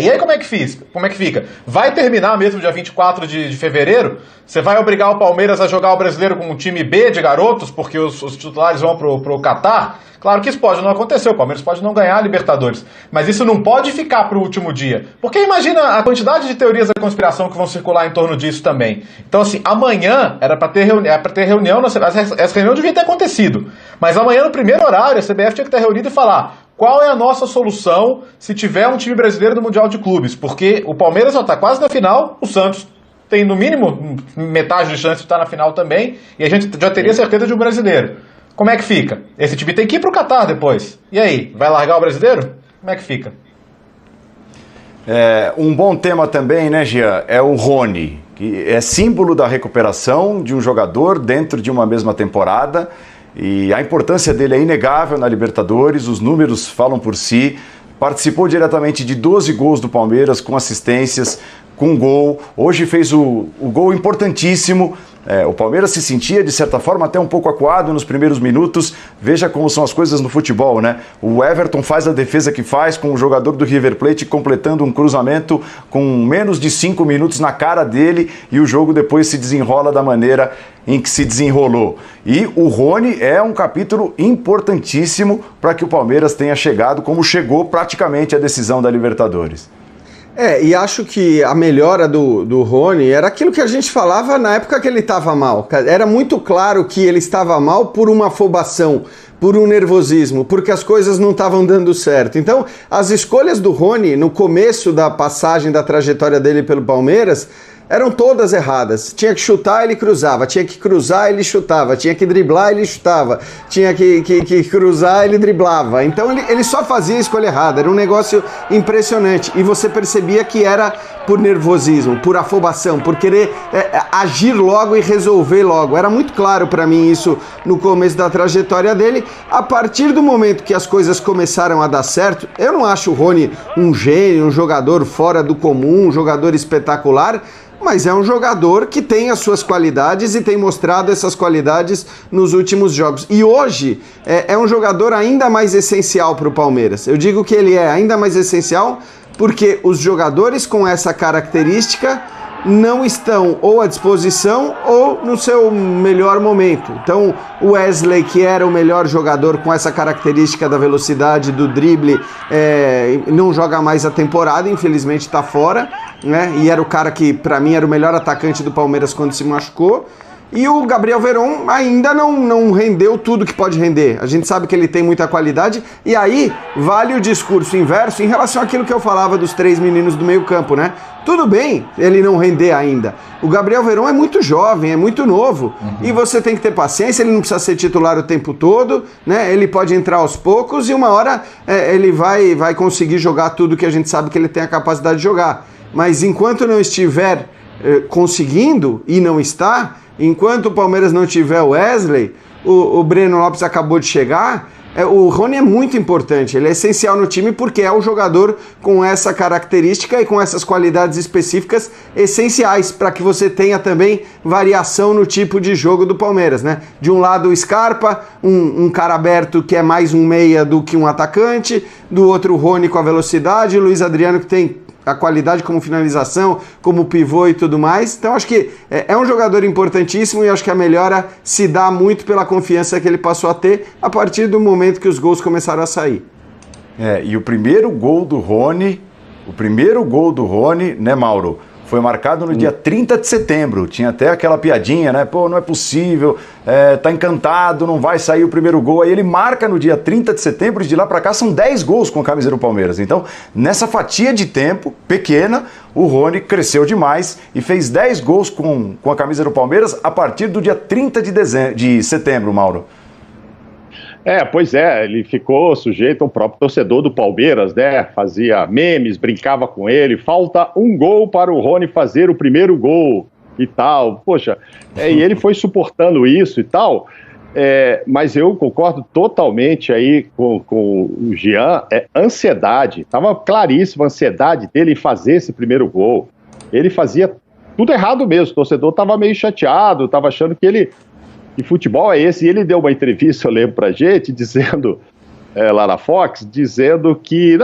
E aí como é que fica? Vai terminar mesmo dia 24 de fevereiro? Você vai obrigar o Palmeiras a jogar o brasileiro com um time B de garotos, porque os titulares vão pro Catar? Claro que isso pode não acontecer, o Palmeiras pode não ganhar a Libertadores, mas isso não pode ficar pro último dia, porque imagina a quantidade de teorias da conspiração que vão circular em torno disso também. Então assim, amanhã era para ter reunião, essa reunião devia ter acontecido, mas amanhã no primeiro horário a CBF tinha que estar reunida e falar qual é a nossa solução se tiver um time brasileiro no Mundial de Clubes, porque o Palmeiras já está quase na final, o Santos tem no mínimo metade de chance de estar na final também, e a gente já teria certeza de um brasileiro. Como é que fica? Esse time tem que ir pro Catar depois. E aí, vai largar o brasileiro? Como é que fica? Um bom tema também, né, Jean, é o Rony, que é símbolo da recuperação de um jogador dentro de uma mesma temporada, e a importância dele é inegável na Libertadores, os números falam por si. Participou diretamente de 12 gols do Palmeiras, com assistências, com gol. Hoje fez o gol importantíssimo. O Palmeiras se sentia, de certa forma, até um pouco acuado nos primeiros minutos. Veja como são as coisas no futebol, né? O Everton faz a defesa que faz, com o jogador do River Plate completando um cruzamento com menos de 5 minutos na cara dele, e o jogo depois se desenrola da maneira em que se desenrolou. E o Rony é um capítulo importantíssimo para que o Palmeiras tenha chegado como chegou praticamente à decisão da Libertadores. E acho que a melhora do Rony era aquilo que a gente falava na época que ele estava mal. Era muito claro que ele estava mal por uma afobação, por um nervosismo, porque as coisas não estavam dando certo. Então, as escolhas do Rony no começo da passagem da trajetória dele pelo Palmeiras eram todas erradas. Tinha que chutar, ele cruzava. Tinha que cruzar, ele chutava. Tinha que driblar, ele chutava. Tinha que cruzar, ele driblava. Então ele só fazia a escolha errada. Era um negócio impressionante. E você percebia que era por nervosismo, por afobação, por querer agir logo e resolver logo. Era muito claro para mim isso no começo da trajetória dele. A partir do momento que as coisas começaram a dar certo, eu não acho o Rony um gênio, um jogador fora do comum, um jogador espetacular, mas é um jogador que tem as suas qualidades e tem mostrado essas qualidades nos últimos jogos. E hoje é um jogador ainda mais essencial para o Palmeiras. Eu digo que ele é ainda mais essencial porque os jogadores com essa característica não estão ou à disposição ou no seu melhor momento. Então o Wesley, que era o melhor jogador com essa característica da velocidade, do drible, não joga mais a temporada, infelizmente está fora, né? E era o cara que para mim era o melhor atacante do Palmeiras quando se machucou. E o Gabriel Veron ainda não rendeu tudo que pode render. A gente sabe que ele tem muita qualidade, e aí vale o discurso inverso em relação àquilo que eu falava dos 3 meninos do meio campo, né? Tudo bem ele não render ainda. O Gabriel Veron é muito jovem, é muito novo, e você tem que ter paciência, ele não precisa ser titular o tempo todo, né? Ele pode entrar aos poucos e uma hora ele vai conseguir jogar tudo que a gente sabe que ele tem a capacidade de jogar. Mas enquanto não estiver conseguindo, e não está, enquanto o Palmeiras não tiver o Wesley, o Breno Lopes acabou de chegar, o Rony é muito importante, ele é essencial no time porque é o jogador com essa característica e com essas qualidades específicas essenciais para que você tenha também variação no tipo de jogo do Palmeiras, né? De um lado o Scarpa, um cara aberto que é mais um meia do que um atacante, do outro o Rony com a velocidade, o Luiz Adriano que tem a qualidade como finalização, como pivô e tudo mais. Então acho que é um jogador importantíssimo e acho que a melhora se dá muito pela confiança que ele passou a ter a partir do momento que os gols começaram a sair. E o primeiro gol do Rony, né, Mauro? Foi marcado no dia 30 de setembro, tinha até aquela piadinha, né? Pô, não é possível, tá encantado, não vai sair o primeiro gol. Aí ele marca no dia 30 de setembro e de lá pra cá são 10 gols com a camisa do Palmeiras. Então, nessa fatia de tempo pequena, o Rony cresceu demais e fez 10 gols com a camisa do Palmeiras a partir do dia 30 de setembro, Mauro. Pois é, ele ficou sujeito ao próprio torcedor do Palmeiras, né? Fazia memes, brincava com ele. Falta um gol para o Rony fazer o primeiro gol e tal. Poxa, e ele foi suportando isso e tal. Mas eu concordo totalmente aí com o Jean. Ansiedade, estava claríssima a ansiedade dele em fazer esse primeiro gol. Ele fazia tudo errado mesmo. O torcedor estava meio chateado, estava achando que futebol é esse. E ele deu uma entrevista, eu lembro pra gente, dizendo, lá na Fox, dizendo que,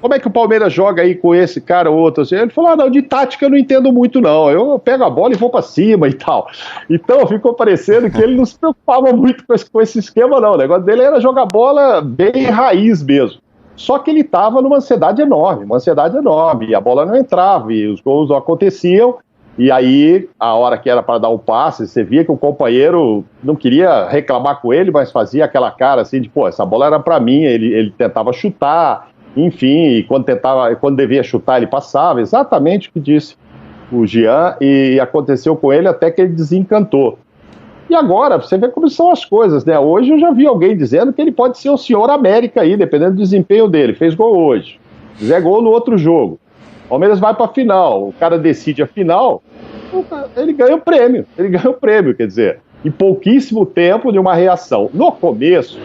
como é que o Palmeiras joga aí com esse cara ou outro? Assim? Ele falou, de tática eu não entendo muito não, eu pego a bola e vou pra cima e tal. Então ficou parecendo que ele não se preocupava muito com esse esquema não, o negócio dele era jogar bola bem raiz mesmo. Só que ele tava numa ansiedade enorme, e a bola não entrava, e os gols não aconteciam. E aí, a hora que era para dar o passe, você via que o companheiro não queria reclamar com ele, mas fazia aquela cara assim de, essa bola era para mim, ele tentava chutar, enfim, e quando devia chutar ele passava, exatamente o que disse o Jean, e aconteceu com ele até que ele desencantou. E agora, você vê como são as coisas, né? Hoje eu já vi alguém dizendo que ele pode ser o senhor América aí, dependendo do desempenho dele. Fez gol hoje, fizer gol no outro jogo. O Palmeiras vai para a final, o cara decide a final, ele ganha o prêmio. Quer dizer, em pouquíssimo tempo de uma reação. No começo,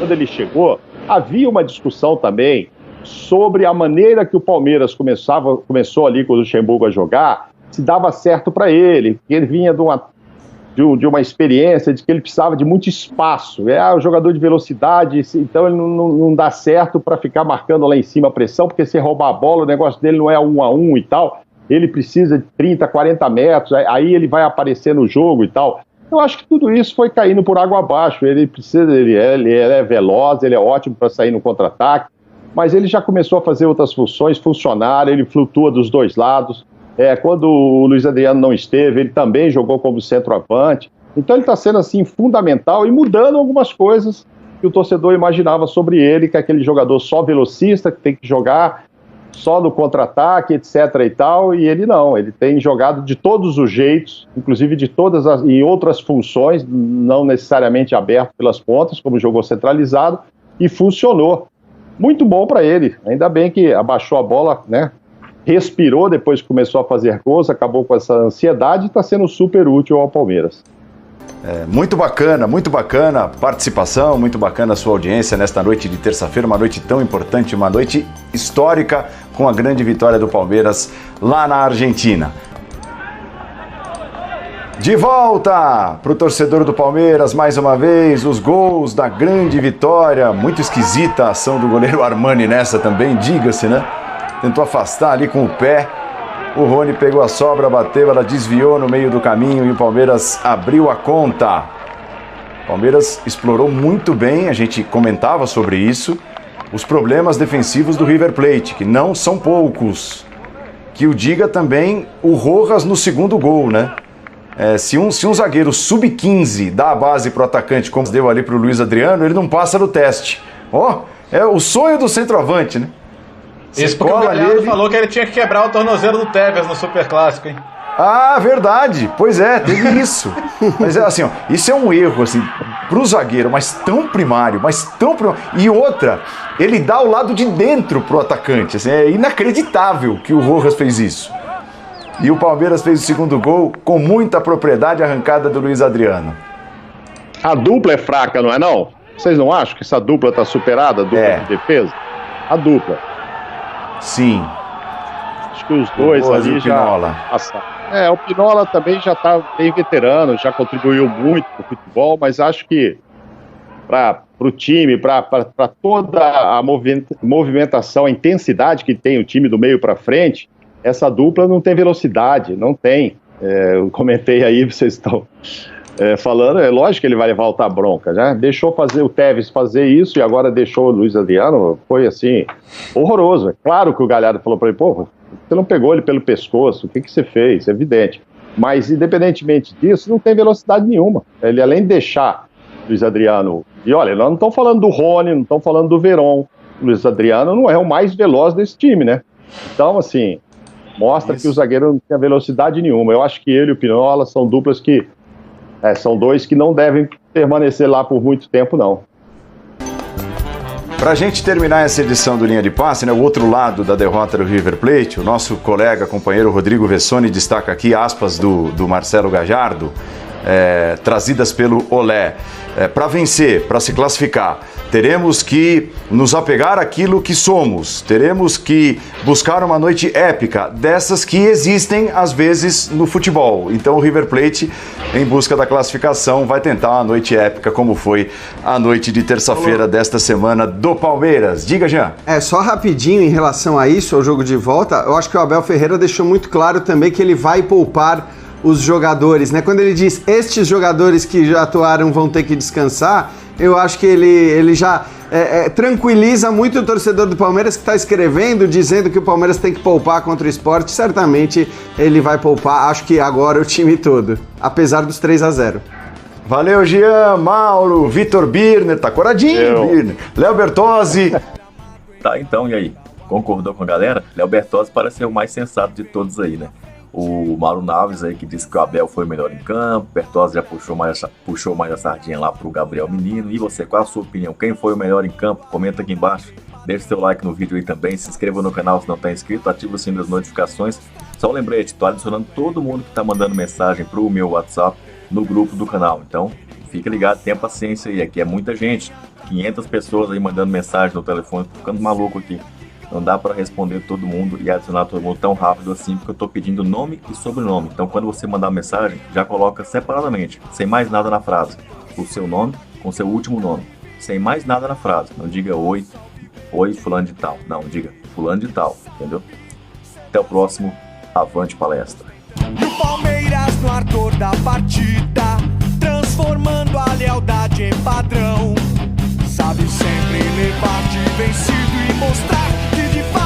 quando ele chegou, havia uma discussão também sobre a maneira que o Palmeiras começou ali com o Luxemburgo a jogar, se dava certo para ele, que ele vinha de uma experiência de que ele precisava de muito espaço. É um jogador de velocidade, então ele não dá certo para ficar marcando lá em cima a pressão, porque se roubar a bola, o negócio dele não é 1-1 e tal. Ele precisa de 30, 40 metros, aí ele vai aparecer no jogo e tal. Eu acho que tudo isso foi caindo por água abaixo. Ele é veloz, ele é ótimo para sair no contra-ataque, mas ele já começou a fazer outras funções, funcionar, ele flutua dos dois lados. Quando o Luiz Adriano não esteve, ele também jogou como centroavante. Então ele está sendo assim fundamental e mudando algumas coisas que o torcedor imaginava sobre ele, que é aquele jogador só velocista, que tem que jogar só no contra-ataque, etc. e tal, e ele não, ele tem jogado de todos os jeitos, inclusive em outras funções, não necessariamente aberto pelas pontas, como jogou centralizado, e funcionou. Muito bom para ele, ainda bem que abaixou a bola, né? Respirou depois que começou a fazer gols, acabou com essa ansiedade e está sendo super útil ao Palmeiras. Muito bacana a participação, muito bacana a sua audiência nesta noite de terça-feira, uma noite tão importante, uma noite histórica com a grande vitória do Palmeiras lá na Argentina. De volta para o torcedor do Palmeiras, mais uma vez, os gols da grande vitória, muito esquisita a ação do goleiro Armani nessa também, diga-se, né? Tentou afastar ali com o pé, o Rony pegou a sobra, bateu, ela desviou no meio do caminho e o Palmeiras abriu a conta. O Palmeiras explorou muito bem, a gente comentava sobre isso, os problemas defensivos do River Plate, que não são poucos. Que o diga também o Rojas no segundo gol, né? Se um zagueiro sub-15 dá a base pro atacante, como deu ali pro Luiz Adriano, ele não passa no teste. É o sonho do centroavante, né? Isso porque o Galhardo falou que ele tinha que quebrar o tornozelo do Tevez no Superclássico, hein? Ah, verdade. Pois é, teve isso. Mas assim, isso é um erro, assim, pro zagueiro, mas tão primário. E outra, ele dá o lado de dentro pro atacante. Assim, é inacreditável que o Rojas fez isso. E o Palmeiras fez o segundo gol com muita propriedade, arrancada do Luiz Adriano. A dupla é fraca, não é não? Vocês não acham que essa dupla tá superada, a dupla de defesa? A dupla. Sim. Acho que os dois ali já passaram. O Pinola também já tá bem veterano, já contribuiu muito pro futebol, mas acho que para o time, para toda a movimentação, a intensidade que tem o time do meio para frente, essa dupla não tem velocidade, não tem. Eu comentei aí, vocês estão falando, é lógico que ele vai levar outra bronca, né? Deixou o Tevez fazer isso e agora deixou o Luiz Adriano, foi assim, horroroso. É claro que o Galhardo falou para ele, pô, você não pegou ele pelo pescoço, o que você fez? É evidente. Mas, independentemente disso, não tem velocidade nenhuma. Ele, além de deixar o Luiz Adriano... E olha, nós não estamos falando do Rony, não estamos falando do Veron. O Luiz Adriano não é o mais veloz desse time, né? Então, assim, mostra que o zagueiro não tem velocidade nenhuma. Eu acho que ele e o Pinola são duplas que... são dois que não devem permanecer lá por muito tempo, não. Pra gente terminar essa edição do Linha de Passe, né, o outro lado da derrota do River Plate, o nosso colega, companheiro Rodrigo Vessoni destaca aqui aspas do Marcelo Gallardo, trazidas pelo Olé. Para vencer, para se classificar, teremos que nos apegar àquilo que somos, teremos que buscar uma noite épica, dessas que existem às vezes no futebol. Então o River Plate, em busca da classificação, vai tentar uma noite épica, como foi a noite de terça-feira desta semana do Palmeiras. Diga, Jean. Só rapidinho em relação a isso, ao jogo de volta, eu acho que o Abel Ferreira deixou muito claro também que ele vai poupar os jogadores, né? Quando ele diz estes jogadores que já atuaram vão ter que descansar, eu acho que ele já tranquiliza muito o torcedor do Palmeiras que está escrevendo, dizendo que o Palmeiras tem que poupar contra o Sport. Certamente ele vai poupar, acho que agora o time todo, apesar dos 3-0. Valeu, Jean, Mauro, Vitor Birner, tá coradinho, Birner. Léo Bertozzi. Tá, então, e aí? Concordou com a galera? Léo Bertozzi parece ser o mais sensato de todos aí, né? O Mauro Naves aí que disse que o Abel foi o melhor em campo. Bertozzi já puxou mais a sardinha lá pro Gabriel Menino. E você, qual a sua opinião? Quem foi o melhor em campo? Comenta aqui embaixo. Deixe seu like no vídeo aí também. Se inscreva no canal se não está inscrito. Ativa o sino das notificações. Só um lembrete, tô adicionando todo mundo que tá mandando mensagem pro meu WhatsApp no grupo do canal. Então, fica ligado, tenha paciência aí. Aqui é muita gente. 500 pessoas aí mandando mensagem no telefone. Tô ficando maluco aqui. Não dá para responder todo mundo e adicionar todo mundo tão rápido assim, porque eu tô pedindo nome e sobrenome. Então, quando você mandar mensagem, já coloca separadamente, sem mais nada na frase. O seu nome com o seu último nome. Sem mais nada na frase. Não diga oi, fulano de tal. Não, diga fulano de tal, entendeu? Até o próximo. Avante palestra. E o Palmeiras no ardor da partida, transformando a lealdade em padrão. Sabe sempre levar de vencido e mostrar que de fato